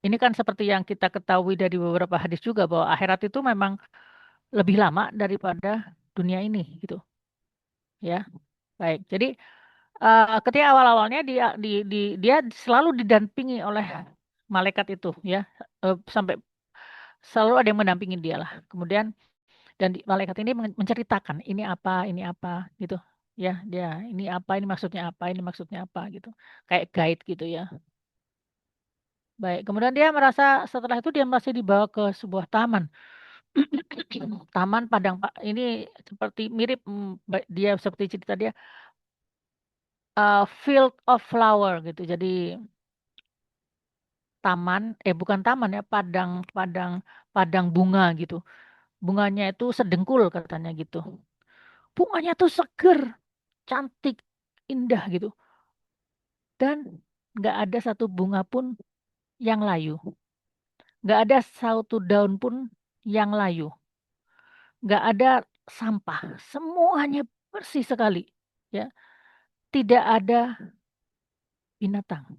Ini kan seperti yang kita ketahui dari beberapa hadis juga bahwa akhirat itu memang lebih lama daripada dunia ini gitu. Ya, baik. Jadi ketika awal-awalnya dia selalu didampingi oleh malaikat itu ya, sampai selalu ada yang mendampingi dia lah. Kemudian malaikat ini menceritakan ini apa gitu ya, dia ini maksudnya apa gitu, kayak guide gitu ya. Baik, kemudian setelah itu dia masih dibawa ke sebuah taman. Taman padang Pak, ini seperti mirip, dia seperti cerita dia, field of flower gitu. Jadi bukan taman ya, padang padang padang bunga gitu. Bunganya itu sedengkul katanya gitu. Bunganya tuh seger, cantik, indah gitu. Dan nggak ada satu bunga pun yang layu. Nggak ada satu daun pun yang layu. Nggak ada sampah. Semuanya bersih sekali. Ya, tidak ada binatang.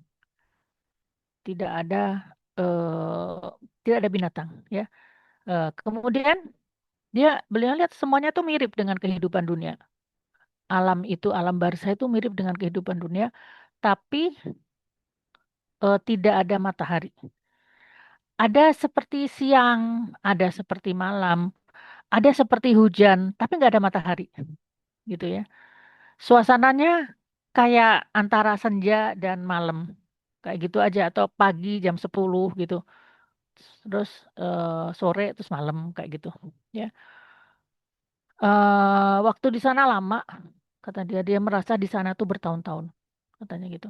Tidak ada eh, tidak ada binatang. Ya. Kemudian beliau lihat semuanya tuh mirip dengan kehidupan dunia. Alam barzah itu mirip dengan kehidupan dunia, tapi tidak ada matahari. Ada seperti siang, ada seperti malam, ada seperti hujan, tapi nggak ada matahari, gitu ya. Suasananya kayak antara senja dan malam, kayak gitu aja, atau pagi jam 10 gitu, terus sore terus malam kayak gitu, ya. Waktu di sana lama, kata dia merasa di sana tuh bertahun-tahun, katanya gitu.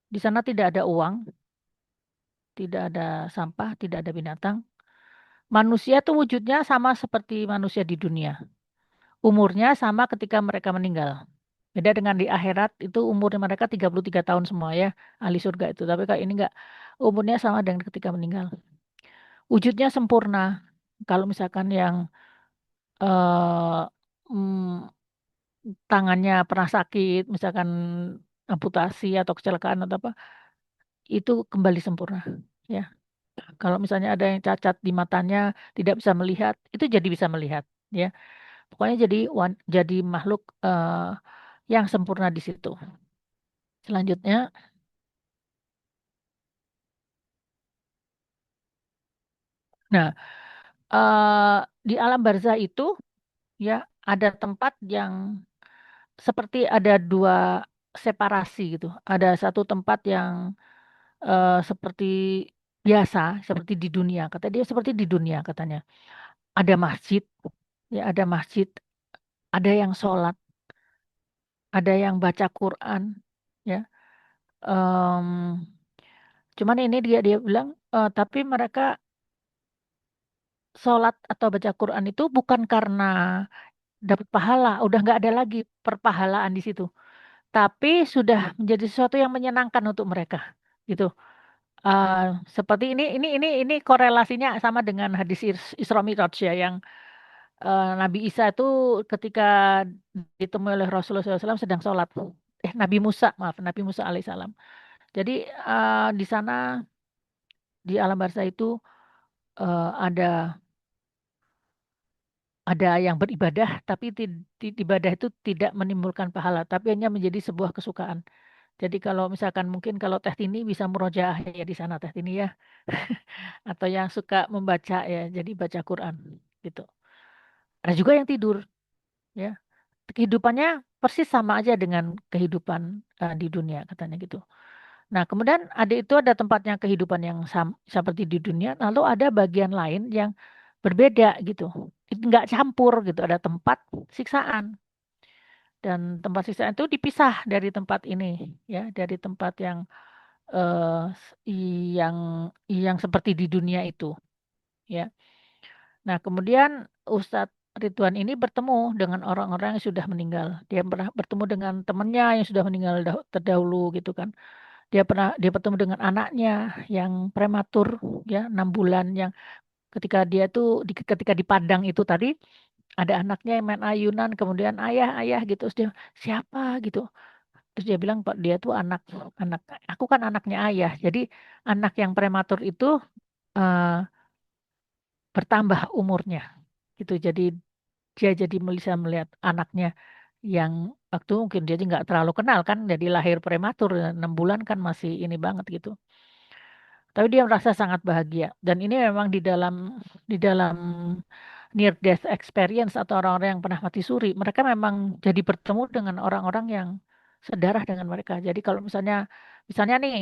Di sana tidak ada uang, tidak ada sampah, tidak ada binatang. Manusia tuh wujudnya sama seperti manusia di dunia. Umurnya sama ketika mereka meninggal. Beda dengan di akhirat, itu umurnya mereka 33 tahun semua ya, ahli surga itu. Tapi kalau ini enggak, umurnya sama dengan ketika meninggal. Wujudnya sempurna. Kalau misalkan yang eh, mm, tangannya pernah sakit, misalkan amputasi atau kecelakaan atau apa, itu kembali sempurna. Ya, kalau misalnya ada yang cacat di matanya, tidak bisa melihat, itu jadi bisa melihat. Ya, pokoknya jadi makhluk yang sempurna di situ. Selanjutnya, nah, di alam barzah itu ya ada tempat yang seperti ada dua separasi gitu. Ada satu tempat yang seperti biasa, seperti di dunia. Kata dia seperti di dunia katanya. Ada masjid, ya ada masjid, ada yang sholat, ada yang baca Quran, ya. Em, Cuman ini dia bilang, tapi mereka sholat atau baca Quran itu bukan karena dapat pahala, udah nggak ada lagi perpahalaan di situ. Tapi sudah menjadi sesuatu yang menyenangkan untuk mereka, gitu. Eh, Seperti ini korelasinya sama dengan hadis Isra Mi'raj ya, yang Nabi Isa itu ketika ditemui oleh Rasulullah SAW sedang sholat. Nabi Musa alaihissalam. Jadi di sana di alam barzah itu ada yang beribadah, tapi ibadah itu tidak menimbulkan pahala, tapi hanya menjadi sebuah kesukaan. Jadi kalau misalkan mungkin kalau Teh Tini bisa murojaah ya di sana Teh Tini ya, atau yang suka membaca ya, jadi baca Quran gitu. Ada juga yang tidur ya. Kehidupannya persis sama aja dengan kehidupan di dunia katanya gitu. Nah, kemudian ada tempatnya kehidupan yang seperti di dunia, lalu ada bagian lain yang berbeda gitu. Itu nggak campur gitu, ada tempat siksaan. Dan tempat siksaan itu dipisah dari tempat ini ya, dari tempat eh, yang seperti di dunia itu ya. Nah, kemudian Ustadz Ridwan ini bertemu dengan orang-orang yang sudah meninggal. Dia pernah bertemu dengan temannya yang sudah meninggal terdahulu gitu kan. Dia bertemu dengan anaknya yang prematur ya 6 bulan, yang ketika di Padang itu tadi ada anaknya yang main ayunan, kemudian ayah ayah gitu. Terus dia siapa gitu. Terus dia bilang Pak, dia tuh anak anak aku kan anaknya ayah. Jadi anak yang prematur itu eh, bertambah umurnya gitu. Jadi dia jadi bisa melihat anaknya yang waktu mungkin dia nggak terlalu kenal kan, jadi lahir prematur 6 bulan kan masih ini banget gitu. Tapi dia merasa sangat bahagia dan ini memang di dalam near death experience atau orang-orang yang pernah mati suri, mereka memang jadi bertemu dengan orang-orang yang sedarah dengan mereka. Jadi kalau misalnya nih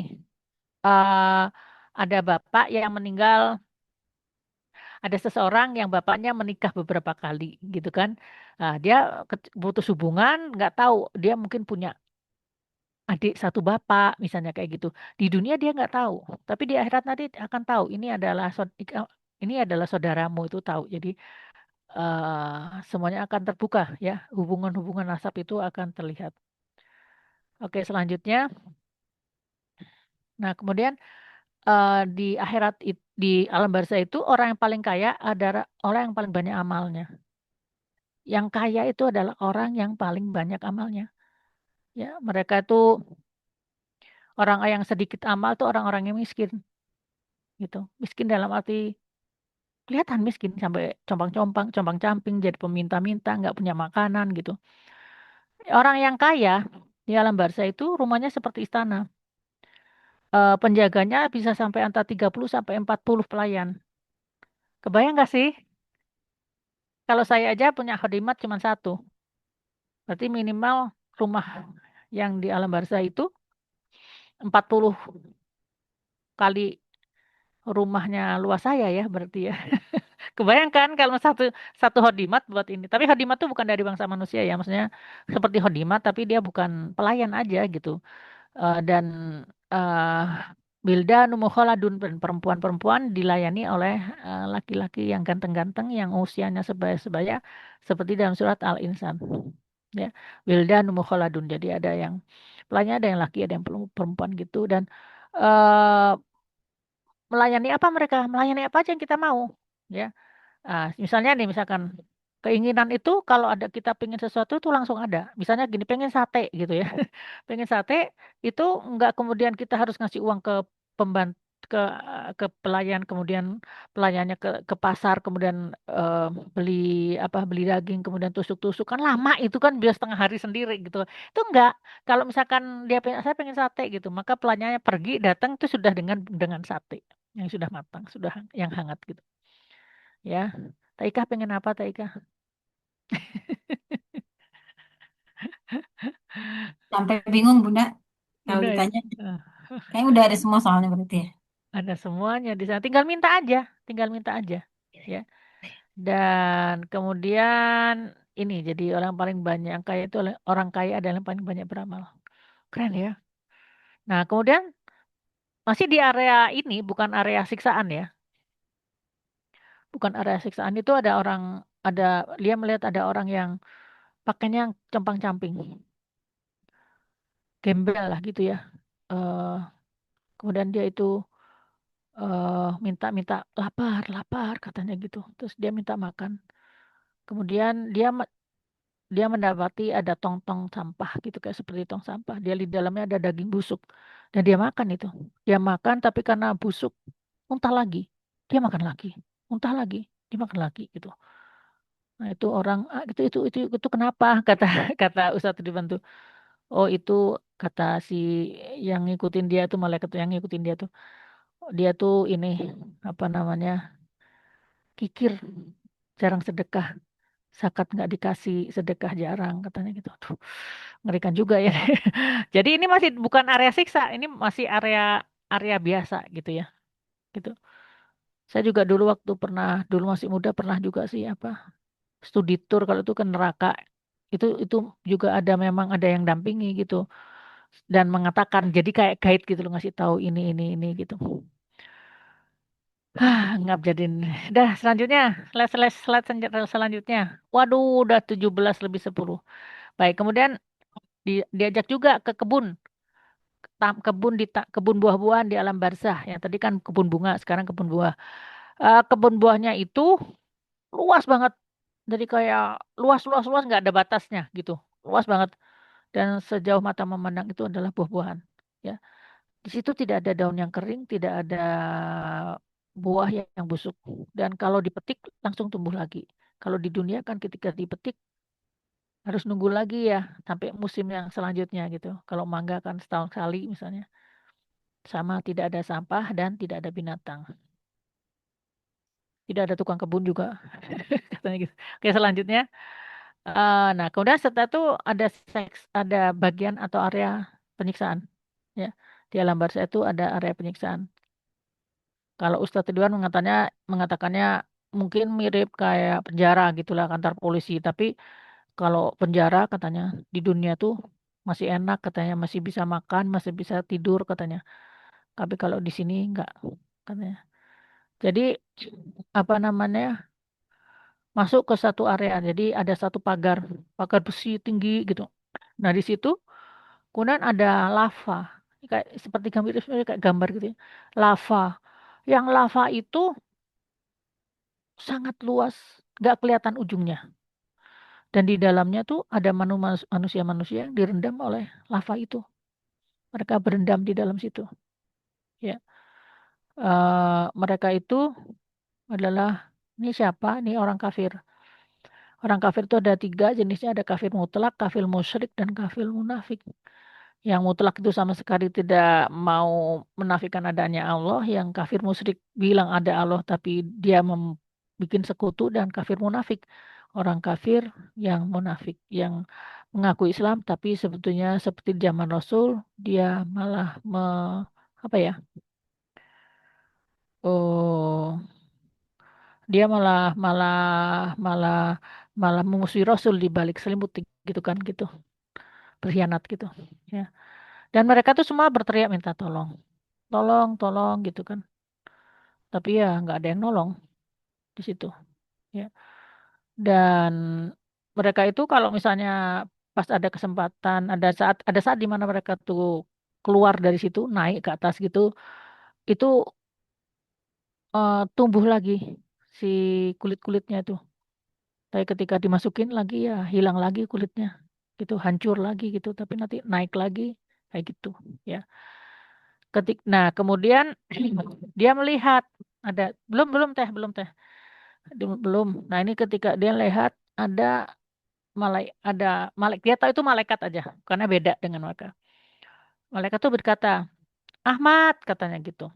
eh, ada bapak yang meninggal, ada seseorang yang bapaknya menikah beberapa kali gitu kan. Nah, dia putus hubungan, nggak tahu dia mungkin punya adik satu bapak misalnya kayak gitu. Di dunia dia nggak tahu, tapi di akhirat nanti akan tahu ini adalah saudaramu itu tahu. Jadi semuanya akan terbuka ya, hubungan-hubungan nasab itu akan terlihat. Oke, selanjutnya. Nah, kemudian di akhirat di alam barzah itu orang yang paling kaya adalah orang yang paling banyak amalnya. Yang kaya itu adalah orang yang paling banyak amalnya. Ya, mereka itu orang yang sedikit amal itu orang-orang yang miskin gitu. Miskin dalam arti kelihatan miskin sampai compang-compang, compang-camping, jadi peminta-minta, nggak punya makanan gitu. Orang yang kaya di alam barzah itu rumahnya seperti istana. Penjaganya bisa sampai antara 30 sampai 40 pelayan. Kebayang nggak sih? Kalau saya aja punya khadimat cuma satu. Berarti minimal rumah yang di alam barzah itu 40 kali rumahnya luas saya ya berarti ya. Kebayangkan kalau satu satu hodimat buat ini. Tapi hodimat itu bukan dari bangsa manusia ya. Maksudnya seperti hodimat tapi dia bukan pelayan aja gitu. Dan eh Bilda Numukholadun dan perempuan-perempuan dilayani oleh laki-laki yang ganteng-ganteng yang usianya sebaya-sebaya seperti dalam surat Al-Insan. Ya, Bilda Numukholadun. Jadi ada yang pelayan, ada yang laki, ada yang perempuan gitu dan eh melayani apa mereka? Melayani apa aja yang kita mau. Ya, misalnya nih, misalkan keinginan itu kalau ada kita pengen sesuatu itu langsung ada. Misalnya gini, pengen sate gitu ya. Pengen sate itu nggak kemudian kita harus ngasih uang ke pembantu ke pelayan, kemudian pelayannya ke pasar, kemudian eh, beli beli daging, kemudian tusuk-tusuk kan lama itu kan biasa setengah hari sendiri gitu. Itu enggak. Kalau misalkan saya pengen sate gitu, maka pelayannya pergi datang itu sudah dengan sate yang sudah matang, sudah yang hangat gitu. Ya, Taika pengen apa Taika? Sampai bingung Bunda kalau Udah ya. ditanya. Eh, Kayaknya udah ada semua soalnya berarti ya. ada semuanya di sana. Tinggal minta aja, tinggal minta aja. Ya. Dan kemudian ini jadi orang paling banyak yang kaya itu orang kaya adalah yang paling banyak beramal. Keren ya. Nah, kemudian masih di area ini bukan area siksaan ya. Bukan area siksaan itu ada dia melihat ada orang yang pakainya compang-camping, gembel lah gitu ya. Eh Kemudian dia itu minta-minta lapar, lapar katanya gitu. Terus dia minta makan. Kemudian dia mendapati ada tong-tong sampah gitu kayak seperti tong sampah. Dia di dalamnya ada daging busuk dan dia makan itu. Dia makan tapi karena busuk muntah lagi. Dia makan lagi, muntah lagi, dia makan lagi gitu. Nah, itu orang itu kenapa kata kata Ustadz dibantu. Oh, itu kata si yang ngikutin dia tuh malaikat yang ngikutin dia tuh. Dia tuh ini apa namanya? Kikir, jarang sedekah. Zakat nggak dikasih, sedekah jarang katanya gitu. Aduh, ngerikan juga ya. Jadi ini masih bukan area siksa, ini masih area area biasa gitu ya. Gitu. Saya juga dulu masih muda pernah juga sih studi tour kalau itu ke neraka. Itu juga memang ada yang dampingi gitu dan mengatakan jadi kayak guide gitu loh ngasih tahu ini gitu. Ngap jadiin. Dah selanjutnya, selanjutnya. Waduh, udah 17 lebih 10. Baik, kemudian diajak juga ke kebun buah-buahan di alam barzah. Yang tadi kan kebun bunga, sekarang kebun buah. Kebun buahnya itu luas banget. Jadi kayak luas nggak ada batasnya gitu. Luas banget. Dan sejauh mata memandang itu adalah buah-buahan. Ya, di situ tidak ada daun yang kering, tidak ada buah yang busuk. Dan kalau dipetik langsung tumbuh lagi. Kalau di dunia kan ketika dipetik Harus nunggu lagi ya sampai musim yang selanjutnya gitu. Kalau mangga kan setahun sekali misalnya. Sama tidak ada sampah dan tidak ada binatang. Tidak ada tukang kebun juga katanya gitu. Oke, selanjutnya. Nah, kemudian setelah itu ada ada bagian atau area penyiksaan. Ya, di alam barzah itu ada area penyiksaan. Kalau Ustadz Ridwan mengatakannya mungkin mirip kayak penjara gitulah, kantor polisi. Tapi kalau penjara katanya di dunia tuh masih enak katanya, masih bisa makan, masih bisa tidur katanya. Tapi kalau di sini enggak katanya. Jadi apa namanya? Masuk ke satu area. Jadi ada satu pagar, pagar besi tinggi gitu. Nah, di situ kemudian ada lava. Kayak seperti kayak gambar gitu ya. Lava. Yang lava itu sangat luas, nggak kelihatan ujungnya. Dan di dalamnya tuh ada manusia-manusia yang direndam oleh lava itu. Mereka berendam di dalam situ. Ya, mereka itu adalah ini siapa? Ini orang kafir. Orang kafir itu ada tiga jenisnya, ada kafir mutlak, kafir musyrik, dan kafir munafik. Yang mutlak itu sama sekali tidak mau menafikan adanya Allah, yang kafir musyrik bilang ada Allah tapi dia membuat sekutu, dan kafir munafik. Orang kafir yang munafik, yang mengaku Islam tapi sebetulnya seperti zaman Rasul, dia malah apa ya? Oh, dia malah malah malah malah memusuhi Rasul di balik selimut gitu kan gitu, berkhianat gitu ya. Dan mereka tuh semua berteriak minta tolong, tolong, tolong gitu kan. Tapi ya nggak ada yang nolong di situ ya. Dan mereka itu kalau misalnya pas ada kesempatan, ada saat di mana mereka tuh keluar dari situ, naik ke atas gitu, itu tumbuh lagi si kulit-kulitnya itu. Tapi ketika dimasukin lagi ya hilang lagi kulitnya, gitu hancur lagi gitu. Tapi nanti naik lagi kayak gitu ya. Nah kemudian dia melihat ada belum belum teh belum. Nah ini ketika dia lihat ada ada dia tahu itu malaikat aja karena beda dengan mereka. Malaikat tuh berkata, Ahmad katanya gitu.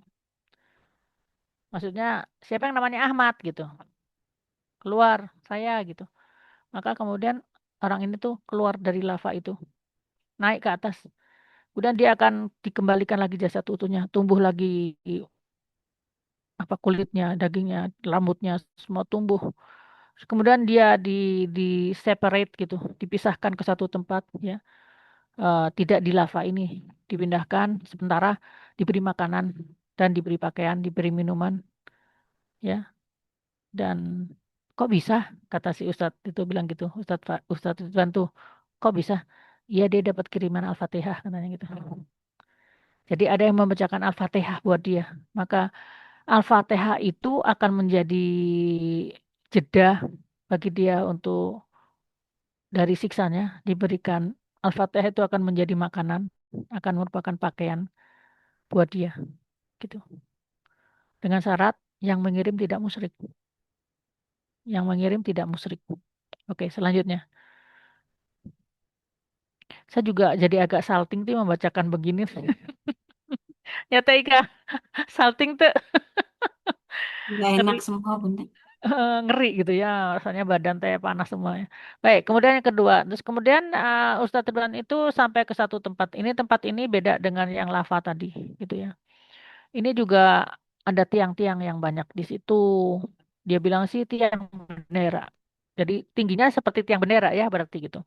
Maksudnya siapa yang namanya Ahmad gitu. Keluar saya gitu. Maka kemudian orang ini tuh keluar dari lava itu, naik ke atas. Kemudian dia akan dikembalikan lagi jasad utuhnya, tumbuh lagi apa kulitnya, dagingnya, rambutnya semua tumbuh. Kemudian dia di separate gitu, dipisahkan ke satu tempat ya. Tidak di lava ini, dipindahkan sementara, diberi makanan dan diberi pakaian, diberi minuman ya. Dan kok bisa, kata si Ustadz itu bilang gitu, Ustadz Ridwan tuh kok bisa? Iya dia dapat kiriman Al-Fatihah katanya gitu. Jadi ada yang membacakan Al-Fatihah buat dia. Maka Al-Fatihah itu akan menjadi jeda bagi dia untuk dari siksanya diberikan. Al-Fatihah itu akan menjadi makanan, akan merupakan pakaian buat dia gitu. Dengan syarat yang mengirim tidak musyrik. Yang mengirim tidak musyrik. Oke, selanjutnya. Saya juga jadi agak salting tuh membacakan begini. Ya Teika, salting tuh Nggak enak ngeri, semua, Bunda. ngeri gitu ya. Rasanya badan teh panas semuanya. Baik, kemudian yang kedua. Terus kemudian Ustadz Ridwan itu sampai ke satu tempat. Ini tempat ini beda dengan yang lava tadi gitu ya. Ini juga ada tiang-tiang yang banyak di situ. Dia bilang sih tiang bendera. Jadi tingginya seperti tiang bendera ya berarti gitu.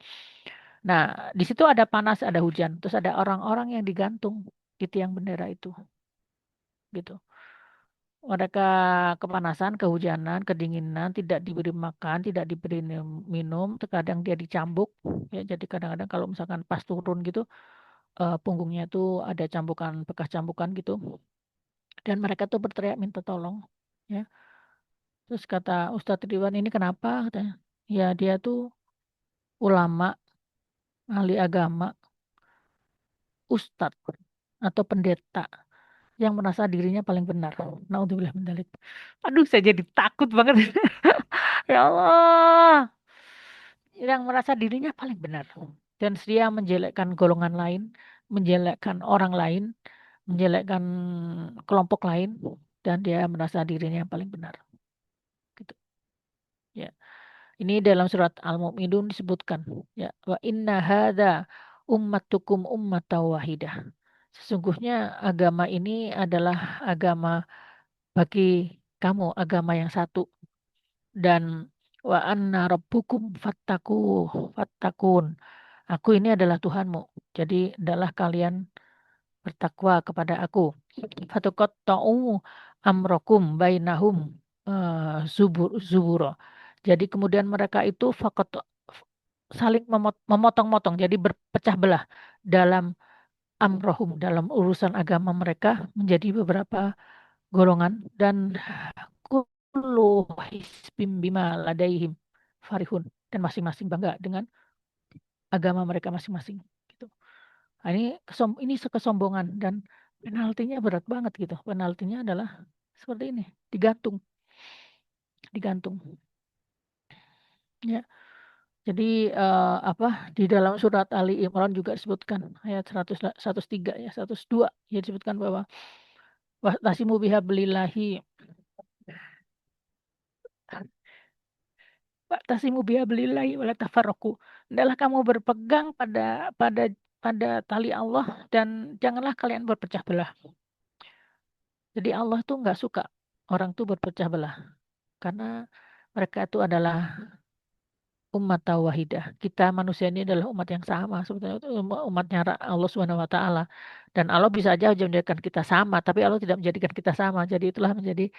Nah, di situ ada panas, ada hujan, terus ada orang-orang yang digantung di tiang bendera itu gitu. Mereka kepanasan, kehujanan, kedinginan, tidak diberi makan, tidak diberi minum, terkadang dia dicambuk ya. Jadi kadang-kadang kalau misalkan pas turun gitu punggungnya itu ada cambukan, bekas cambukan gitu. Dan mereka tuh berteriak minta tolong ya. Terus kata Ustadz Ridwan ini kenapa katanya? Ya dia tuh ulama, ahli agama, ustadz atau pendeta yang merasa dirinya paling benar. Naudzubillah min dzalik. Aduh, saya jadi takut banget. Ya Allah. yang merasa dirinya paling benar dan dia menjelekkan golongan lain, menjelekkan orang lain, menjelekkan kelompok lain, dan dia merasa dirinya yang paling benar. Gitu. Ya. Ini dalam surat Al-Mu'minun disebutkan, ya, wa inna hadza ummatukum ummatan wahidah. Sesungguhnya agama ini adalah agama bagi kamu, agama yang satu, dan wa anna rabbukum fattakun. Aku ini adalah Tuhanmu. Jadi adalah kalian bertakwa kepada aku. Fatuqatta'u amrokum bainahum zuburo. Jadi kemudian mereka itu saling memotong-motong, jadi berpecah belah dalam amrohum, dalam urusan agama mereka menjadi beberapa golongan, dan kullu hisbim bima ladaihim farihun, dan masing-masing bangga dengan agama mereka masing-masing gitu. Nah, ini kesombongan, dan penaltinya berat banget gitu. Penaltinya adalah seperti ini, digantung. Ya. Jadi di dalam surat Ali Imran juga disebutkan ayat 103 ya, 102 ya, disebutkan bahwa wa'tasimu bihablillahi wa'tasimu bihablillahi wala tafarraqu. Hendaklah kamu berpegang pada tali Allah dan janganlah kalian berpecah belah. Jadi Allah tuh nggak suka orang tuh berpecah belah, karena mereka itu adalah umat wahidah. Kita manusia ini adalah umat yang sama, sebetulnya itu umatnya Allah Subhanahu wa taala. Dan Allah bisa aja menjadikan kita sama, tapi Allah tidak menjadikan kita sama. Jadi itulah menjadi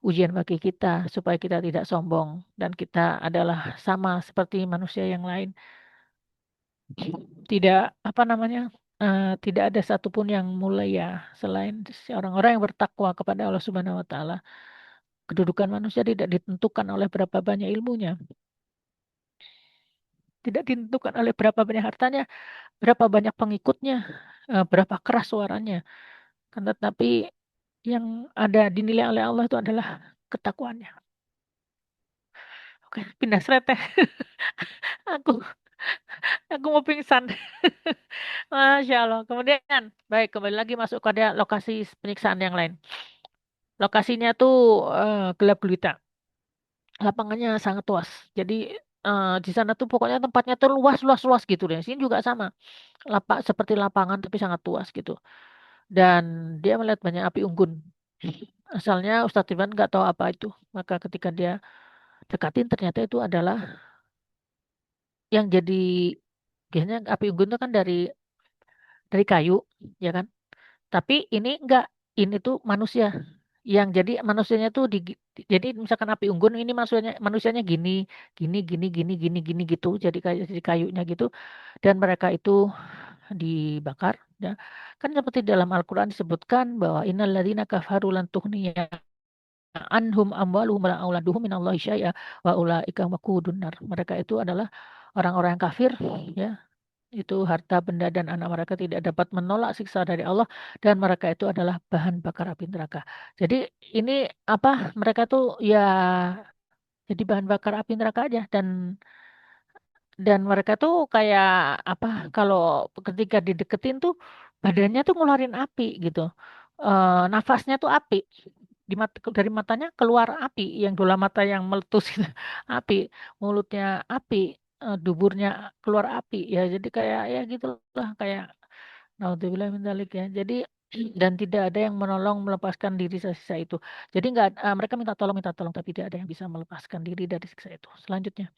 ujian bagi kita supaya kita tidak sombong dan kita adalah sama seperti manusia yang lain. Tidak tidak ada satupun yang mulia selain orang-orang yang bertakwa kepada Allah Subhanahu wa taala. Kedudukan manusia tidak ditentukan oleh berapa banyak ilmunya, tidak ditentukan oleh berapa banyak hartanya, berapa banyak pengikutnya, berapa keras suaranya. Kan tetapi yang ada dinilai oleh Allah itu adalah ketakwaannya. Oke, pindah slide teh. Aku aku mau pingsan. Masya Allah. Kemudian, baik, kembali lagi masuk pada lokasi penyiksaan yang lain. Lokasinya tuh gelap gulita. Lapangannya sangat luas. Jadi di sana tuh pokoknya tempatnya tuh luas, luas, luas gitu deh. Sini juga sama. Seperti lapangan tapi sangat luas gitu. Dan dia melihat banyak api unggun. Asalnya Ustadz Iwan nggak tahu apa itu. Maka ketika dia dekatin, ternyata itu adalah yang jadi, biasanya api unggun itu kan dari kayu, ya kan? Tapi ini enggak, ini tuh manusia. Yang jadi manusianya tuh jadi misalkan api unggun ini manusianya gini, gini, gini, gini, gini, gini gitu. Jadi kayunya gitu, dan mereka itu dibakar, ya. Kan seperti dalam Al-Qur'an disebutkan bahwa innalladzina kafaru lan tughniya anhum amwaluhum wala auladuhum minallahi syai'a wa ulaika waqudun nar. Mereka itu adalah orang-orang yang kafir, ya. Itu harta benda dan anak mereka tidak dapat menolak siksa dari Allah, dan mereka itu adalah bahan bakar api neraka. Jadi ini mereka tuh ya jadi bahan bakar api neraka aja, dan mereka tuh kayak kalau ketika dideketin tuh badannya tuh ngeluarin api gitu. Nafasnya tuh api. Dari matanya keluar api, yang bola mata yang meletus itu api, mulutnya api, duburnya keluar api, ya. Jadi kayak ya gitulah, kayak naudzubillah min dzalik, ya. Jadi dan tidak ada yang menolong melepaskan diri dari siksa itu. Jadi nggak mereka minta tolong tapi tidak ada yang bisa melepaskan diri dari siksa itu. Selanjutnya,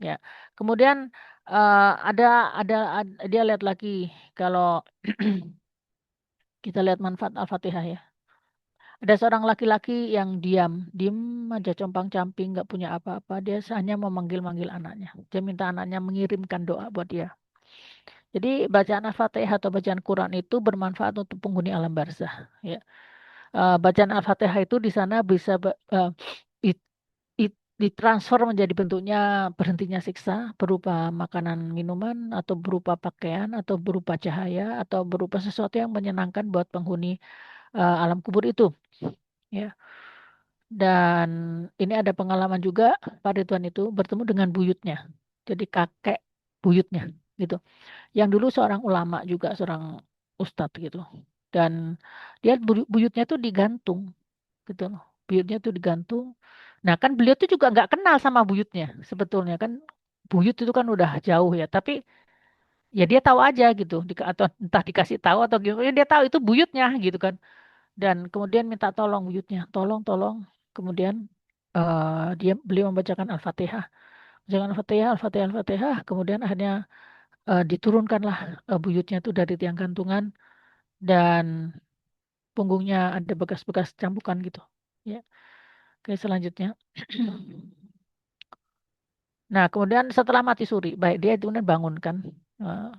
ya. Kemudian dia lihat lagi kalau kita lihat manfaat Al-Fatihah, ya. Ada seorang laki-laki yang diam aja, compang-camping, nggak punya apa-apa. Dia hanya memanggil-manggil anaknya. Dia minta anaknya mengirimkan doa buat dia. Jadi bacaan Al-Fatihah atau bacaan Quran itu bermanfaat untuk penghuni alam barzah. Ya. Bacaan Al-Fatihah itu di sana bisa it- ditransfer menjadi bentuknya berhentinya siksa, berupa makanan, minuman, atau berupa pakaian, atau berupa cahaya, atau berupa sesuatu yang menyenangkan buat penghuni alam kubur itu. Ya. Dan ini ada pengalaman juga Pak Ridwan itu bertemu dengan buyutnya. Jadi kakek buyutnya gitu. Yang dulu seorang ulama juga, seorang ustadz gitu. Dan dia buyutnya tuh digantung gitu loh. Buyutnya tuh digantung. Nah kan beliau tuh juga nggak kenal sama buyutnya sebetulnya kan. Buyut itu kan udah jauh ya. Tapi ya dia tahu aja gitu. Atau entah dikasih tahu atau gimana. Ya dia tahu itu buyutnya gitu kan. Dan kemudian minta tolong buyutnya. Tolong, tolong. Kemudian beliau membacakan Al-Fatihah. Bacakan Al-Fatihah, Al-Fatihah, Al-Fatihah. Kemudian akhirnya diturunkanlah buyutnya itu dari tiang gantungan. Dan punggungnya ada bekas-bekas cambukan gitu. Ya, oke selanjutnya. Nah, kemudian setelah mati suri, baik dia itu kemudian bangun kan.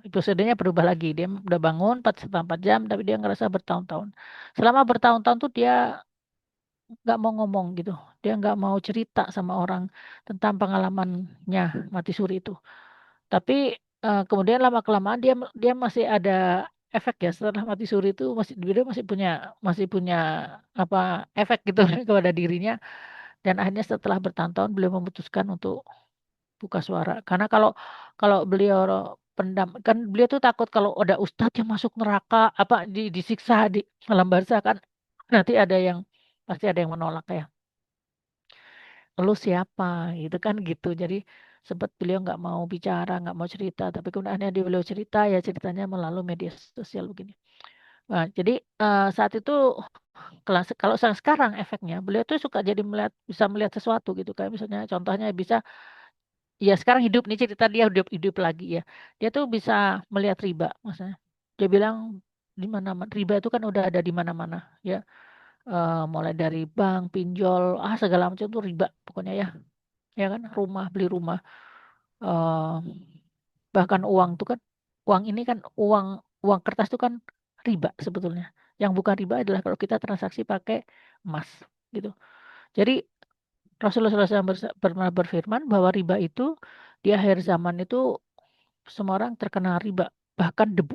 Episodenya berubah lagi. Dia udah bangun 4 jam, tapi dia ngerasa bertahun-tahun. Selama bertahun-tahun tuh dia nggak mau ngomong gitu. Dia nggak mau cerita sama orang tentang pengalamannya mati suri itu. Tapi kemudian lama-kelamaan dia dia masih ada efek ya setelah mati suri itu dia masih punya apa efek gitu kepada dirinya dan akhirnya setelah bertahun-tahun beliau memutuskan untuk buka suara karena kalau kalau beliau pendam kan beliau tuh takut kalau ada ustadz yang masuk neraka apa disiksa di alam barzah kan nanti pasti ada yang menolak ya lu siapa gitu kan gitu jadi sempat beliau nggak mau bicara nggak mau cerita tapi kemudian akhirnya beliau cerita ya ceritanya melalui media sosial begini. Nah, jadi saat itu kelas kalau sekarang efeknya beliau tuh suka jadi bisa melihat sesuatu gitu kayak misalnya contohnya bisa ya sekarang hidup nih cerita dia hidup hidup lagi ya dia tuh bisa melihat riba maksudnya dia bilang di mana riba itu kan udah ada di mana-mana ya. Mulai dari bank pinjol segala macam tuh riba pokoknya ya kan rumah beli rumah. eh, Bahkan uang tuh kan uang ini kan uang uang kertas itu kan riba sebetulnya. Yang bukan riba adalah kalau kita transaksi pakai emas gitu. Jadi Rasulullah SAW pernah berfirman bahwa riba itu di akhir zaman itu semua orang terkena riba. Bahkan debu.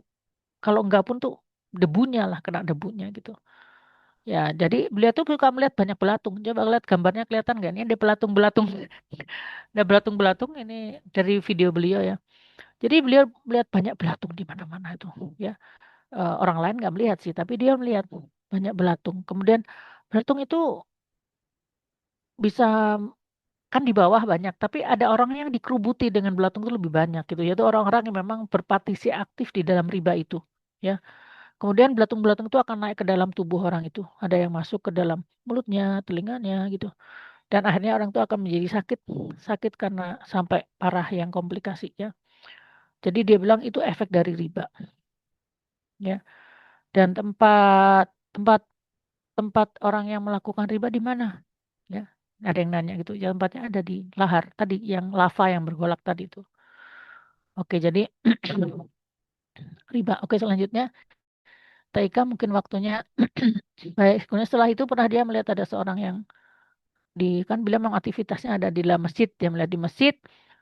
Kalau enggak pun tuh debunya lah kena debunya gitu. Ya, jadi beliau tuh suka melihat banyak belatung. Coba lihat gambarnya kelihatan nggak? Ini ada belatung-belatung. Ada belatung-belatung ini dari video beliau ya. Jadi beliau melihat banyak belatung di mana-mana itu, ya. Orang lain nggak melihat sih, tapi dia melihat banyak belatung. Kemudian belatung itu bisa kan di bawah banyak, tapi ada orang yang dikerubuti dengan belatung itu lebih banyak gitu, yaitu orang-orang yang memang berpartisi aktif di dalam riba itu, ya. Kemudian belatung-belatung itu akan naik ke dalam tubuh orang itu, ada yang masuk ke dalam mulutnya, telinganya gitu, dan akhirnya orang itu akan menjadi sakit, sakit karena sampai parah yang komplikasi, ya. Jadi dia bilang itu efek dari riba, ya. Dan tempat tempat tempat orang yang melakukan riba di mana? Ya, ada yang nanya gitu. Ya, tempatnya ada di lahar tadi, yang lava yang bergolak tadi itu. Oke, jadi riba. Oke, selanjutnya Taika mungkin waktunya baik. Kemudian setelah itu pernah dia melihat ada seorang yang kan bilang memang aktivitasnya ada di dalam masjid. Dia melihat di masjid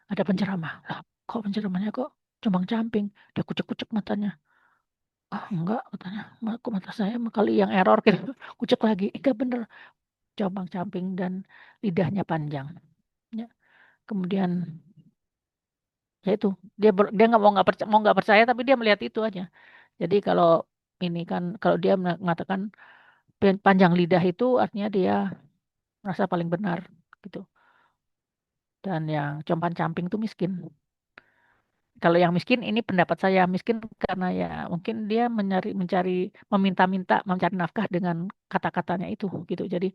ada penceramah. Lah, kok penceramahnya kok combang-camping? Dia kucek-kucek matanya. Ah, enggak, katanya. Kok mata saya kali yang error gitu. Kucek lagi. Enggak bener. Combang-camping dan lidahnya panjang. Ya. Kemudian ya itu dia nggak percaya tapi dia melihat itu aja. Jadi kalau ini kan kalau dia mengatakan panjang lidah itu artinya dia merasa paling benar gitu. Dan yang compang-camping itu miskin. Kalau yang miskin ini pendapat saya miskin karena ya mungkin dia mencari meminta-minta mencari nafkah dengan kata-katanya itu gitu. Jadi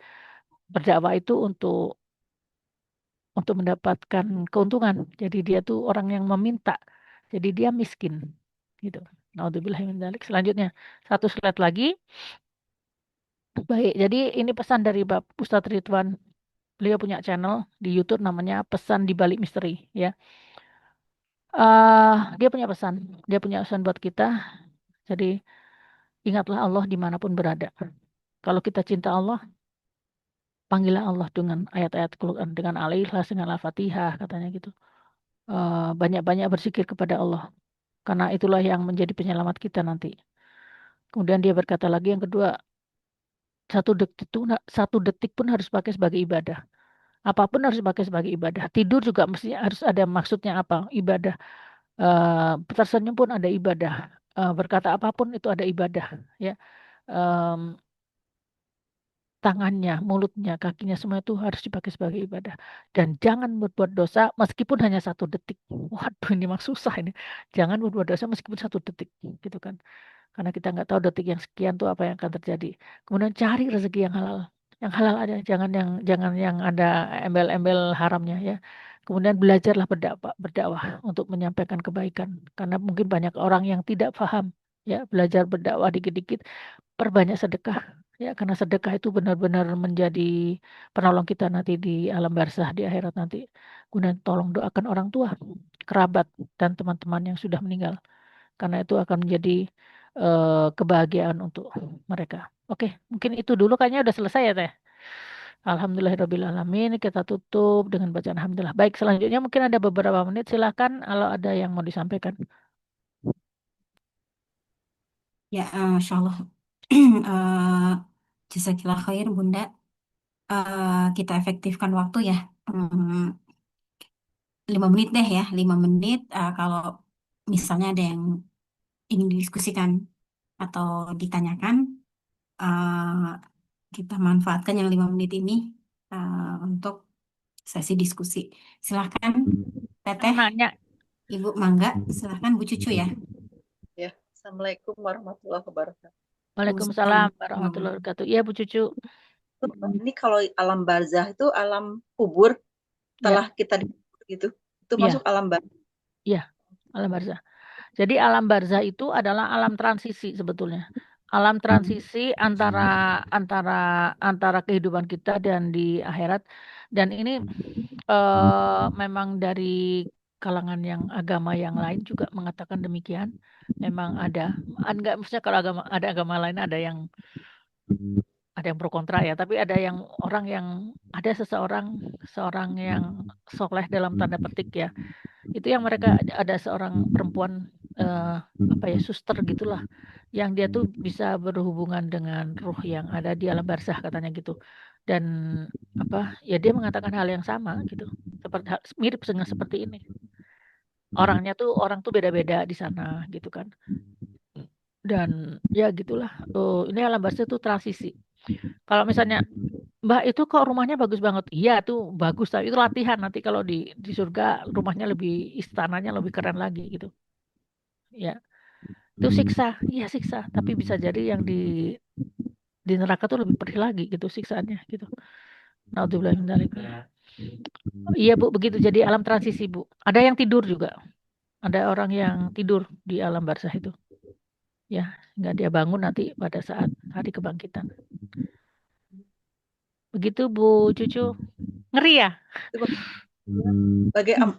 berdakwah itu untuk mendapatkan keuntungan. Jadi dia tuh orang yang meminta. Jadi dia miskin. Gitu. Naudzubillah min dzalik. Selanjutnya, satu slide lagi. Baik, jadi ini pesan dari Ustadz Ridwan. Beliau punya channel di YouTube namanya Pesan di Balik Misteri. Ya, dia punya pesan. Dia punya pesan buat kita. Jadi ingatlah Allah dimanapun berada. Kalau kita cinta Allah, panggillah Allah dengan ayat-ayat Quran, dengan Al-Ikhlas, dengan Al-Fatihah, katanya gitu. Banyak-banyak berzikir kepada Allah. Karena itulah yang menjadi penyelamat kita nanti. Kemudian dia berkata lagi yang kedua, satu detik pun harus pakai sebagai ibadah. Apapun harus pakai sebagai ibadah. Tidur juga mesti harus ada maksudnya apa? Ibadah. Tersenyum pun ada ibadah. Berkata apapun itu ada ibadah. Ya. Em, Tangannya, mulutnya, kakinya semua itu harus dipakai sebagai ibadah. Dan jangan berbuat dosa meskipun hanya 1 detik. Waduh, ini mah susah ini. Jangan berbuat dosa meskipun 1 detik, gitu kan? Karena kita nggak tahu detik yang sekian tuh apa yang akan terjadi. Kemudian cari rezeki yang halal aja, jangan yang ada embel-embel haramnya ya. Kemudian belajarlah berdakwah untuk menyampaikan kebaikan. Karena mungkin banyak orang yang tidak paham ya, belajar berdakwah dikit-dikit, perbanyak sedekah ya, karena sedekah itu benar-benar menjadi penolong kita nanti di alam barzah di akhirat nanti. Kemudian tolong doakan orang tua, kerabat dan teman-teman yang sudah meninggal karena itu akan menjadi kebahagiaan untuk mereka. Oke, mungkin itu dulu kayaknya udah selesai ya Teh. Alhamdulillahirrabbilalamin. Kita tutup dengan bacaan Alhamdulillah. Baik, selanjutnya mungkin ada beberapa menit. Silakan kalau ada yang mau disampaikan. Ya, Masya Allah. Jazakillah khair, Bunda. Kita efektifkan waktu ya. 5 menit deh ya, 5 menit. Kalau misalnya ada yang ingin didiskusikan atau ditanyakan, eh, kita manfaatkan yang 5 menit ini untuk sesi diskusi. Silahkan, Mau Teteh, nanya. Ibu Mangga, silahkan Bu Cucu ya. Ya, Assalamualaikum warahmatullahi wabarakatuh. Waalaikumsalam warahmatullahi wabarakatuh. Iya Bu Cucu. Ini kalau alam barzah itu alam kubur setelah kita dikubur gitu. Itu Iya, masuk alam barzah. iya, alam barzah. Jadi alam barzah itu adalah alam transisi sebetulnya. Alam transisi antara antara antara kehidupan kita dan di akhirat. Dan ini memang dari kalangan yang agama yang lain juga mengatakan demikian. Memang ada, enggak maksudnya kalau ada agama lain ada yang pro kontra ya, tapi ada yang orang yang ada seorang yang soleh dalam tanda petik ya. Itu yang mereka ada seorang perempuan apa ya, suster gitulah, yang dia tuh bisa berhubungan dengan ruh yang ada di alam barzah katanya gitu. Dan apa ya, dia mengatakan hal yang sama gitu. Mirip dengan seperti ini. Orang tuh beda-beda di sana gitu kan. Dan ya gitulah. Ini alam barzah tuh transisi. Kalau misalnya Mbak itu kok rumahnya bagus banget. Iya tuh bagus, tapi itu latihan nanti kalau di surga rumahnya lebih, istananya lebih keren lagi gitu. Ya, itu siksa. Iya siksa, tapi bisa jadi yang di neraka tuh lebih pedih lagi gitu siksaannya gitu. Naudzubillah min dzalik. Iya Bu, begitu jadi alam transisi Bu. Ada yang tidur juga. Ada orang yang tidur di alam barzah itu. Ya, nggak dia bangun nanti pada saat hari kebangkitan. Begitu Bu Cucu. Ngeri ya? Itu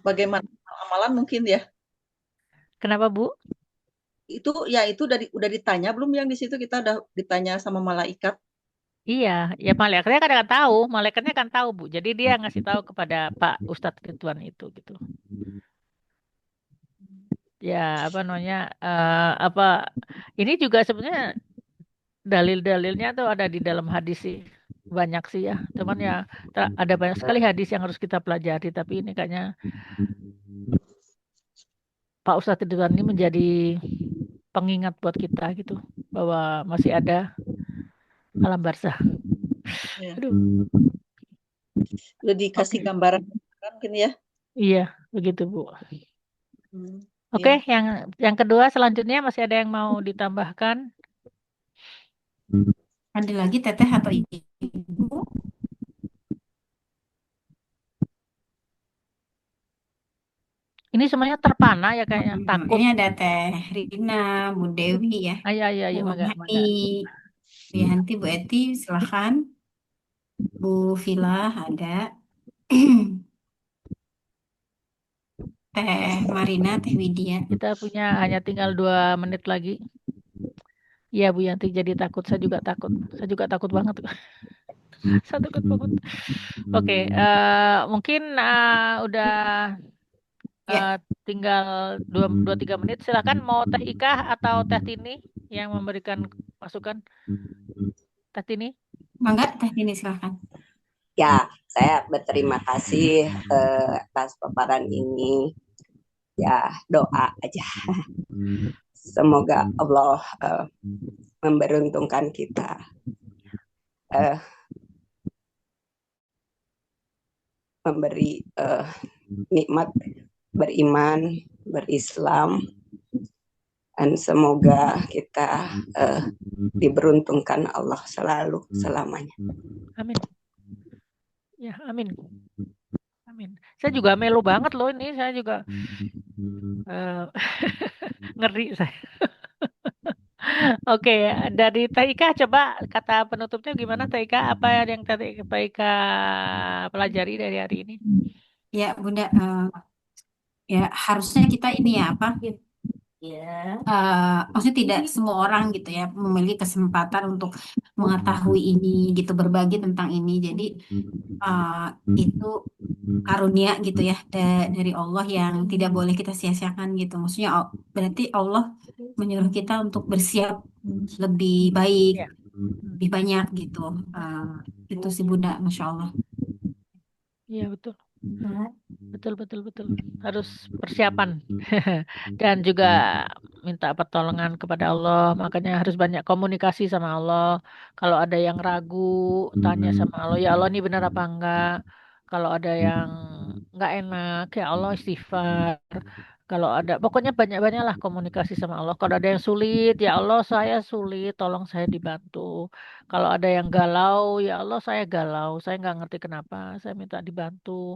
bagaimana amalan mungkin ya. Kenapa Bu? Itu ya itu udah ditanya belum yang di situ kita udah ditanya sama malaikat. Iya, ya malaikatnya kan akan tahu, malaikatnya kan tahu Bu. Jadi dia ngasih tahu kepada Pak Ustadz Ridwan itu gitu. Ya apa namanya? Apa ini juga sebenarnya dalil-dalilnya tuh ada di dalam hadis sih, banyak sih ya. Cuman ya ada banyak sekali hadis yang harus kita pelajari. Tapi ini kayaknya Pak Ustadz Ridwan ini menjadi pengingat buat kita gitu, bahwa masih ada alam barzah. Ya. Aduh, Udah dikasih Oke. gambaran mungkin ya. Iya begitu Bu. Hmm, Oke, ya. yang kedua selanjutnya masih ada yang mau ditambahkan? Ada lagi Teteh atau Ibu? Ini semuanya terpana ya kayaknya, takut. Ini ada Teh Rina, Bu Dewi ya, Ayo, ayo, Bu ayo, mangga, Hani, mangga. Bu Yanti, Bu Eti, silahkan. Bu Vila ada. Teh Marina, Teh Widya. Kita punya hanya tinggal 2 menit lagi. Iya Bu Yanti jadi takut, saya juga takut. Saya juga takut banget. Saya takut banget. Oke, mungkin udah Ya, tinggal 2-3 menit. Silakan mau Teh Ika atau Teh Tini yang memberikan masukan. Teh Tini. Mangga Teh Tini silahkan. Ya, saya berterima kasih atas paparan ini. Ya, doa aja. Semoga Allah memberuntungkan kita eh, memberi nikmat beriman, berislam, dan semoga kita diberuntungkan Allah selalu selamanya. Amin. Ya, amin. Amin. Saya juga melo banget loh ini. Saya juga eh, ngeri saya. Oke, dari Taika coba kata penutupnya gimana Taika? Apa yang tadi Taika pelajari dari hari ini? Ya Bunda, ya harusnya kita ini ya apa? Maksudnya tidak semua orang gitu ya memiliki kesempatan untuk mengetahui ini gitu, berbagi tentang ini. Jadi itu karunia gitu ya dari Allah yang tidak boleh kita sia-siakan gitu. Maksudnya berarti Allah menyuruh kita untuk bersiap lebih baik, Ya, lebih banyak gitu. Itu sih Bunda, Masya Allah. iya betul. Betul, betul, betul. Harus persiapan. Dan juga minta pertolongan kepada Allah. Makanya harus banyak komunikasi sama Allah. Kalau ada yang ragu, tanya sama Allah. Ya Allah, ini benar apa enggak? Kalau ada yang enggak enak, ya Allah istighfar. Kalau ada, pokoknya banyak-banyaklah komunikasi sama Allah. Kalau ada yang sulit, ya Allah saya sulit, tolong saya dibantu. Kalau ada yang galau, ya Allah saya galau, saya nggak ngerti kenapa, saya minta dibantu.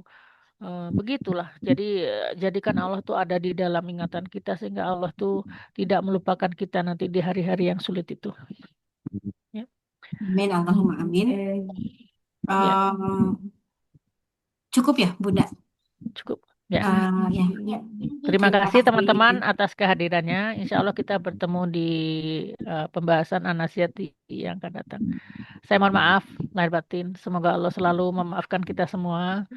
Begitulah. Jadi jadikan Allah tuh ada di dalam ingatan kita sehingga Allah tuh tidak melupakan kita nanti di hari-hari yang sulit itu. Ya, Amin, Allahumma amin. ya, Cukup ya Bunda. cukup. Ya. Ya. Terima Terima kasih kasih. teman-teman atas kehadirannya. Insya Allah kita bertemu di pembahasan An-Nasihat yang akan datang. Saya mohon maaf lahir batin. Semoga Allah selalu memaafkan kita semua.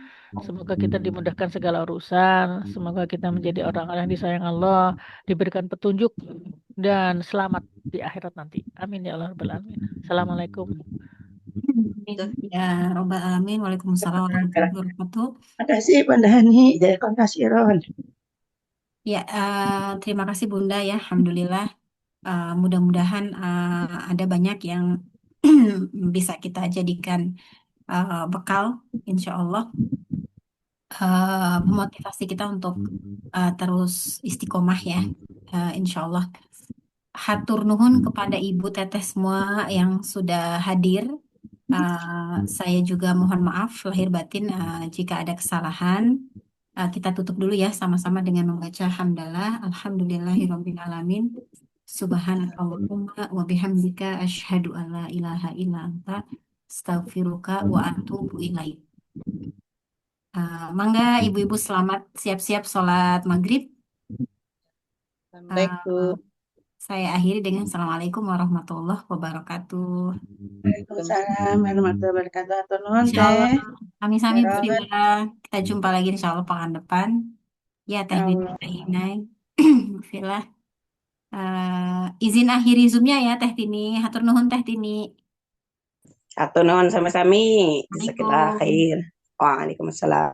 Semoga kita dimudahkan segala urusan. Semoga kita menjadi orang-orang yang disayang Allah, diberikan petunjuk dan selamat di akhirat nanti. Amin ya Allah rabbal alamin. Assalamualaikum. Ya, Robbal Alamin. Waalaikumsalam warahmatullahi wabarakatuh. Makasih Bunda Hani, jadi kasih Ron. Ya, terima kasih Bunda ya. Alhamdulillah. Mudah-mudahan ada banyak yang bisa kita jadikan bekal, insya Allah, memotivasi kita untuk terus istiqomah ya, insya Allah. Hatur nuhun kepada Ibu Teteh semua yang sudah hadir. Saya juga mohon maaf lahir batin jika ada kesalahan. Kita tutup dulu ya sama-sama dengan membaca hamdalah. Alhamdulillahirabbil alamin. Subhanakallahumma wa bihamdika asyhadu an la ilaha illa anta astaghfiruka wa atubu ilaik. Mangga ibu-ibu selamat siap-siap sholat maghrib. Assalamualaikum. Saya akhiri dengan Assalamualaikum warahmatullahi wabarakatuh. Waalaikumsalam warahmatullahi wabarakatuh. Atur nuhun Insya Allah, teh. kami Ya Bu Ron, Villa. Kita jumpa lagi insya Allah pekan depan. Ya, ya Teh Nini, Allah. Teh Inai, Bu Villa. Izin akhiri Zoom-nya ya, Teh Tini. Hatur nuhun, Teh Tini. Satu nuhun sama-sami. Assalamualaikum. Jazakallah khair. Waalaikumsalam.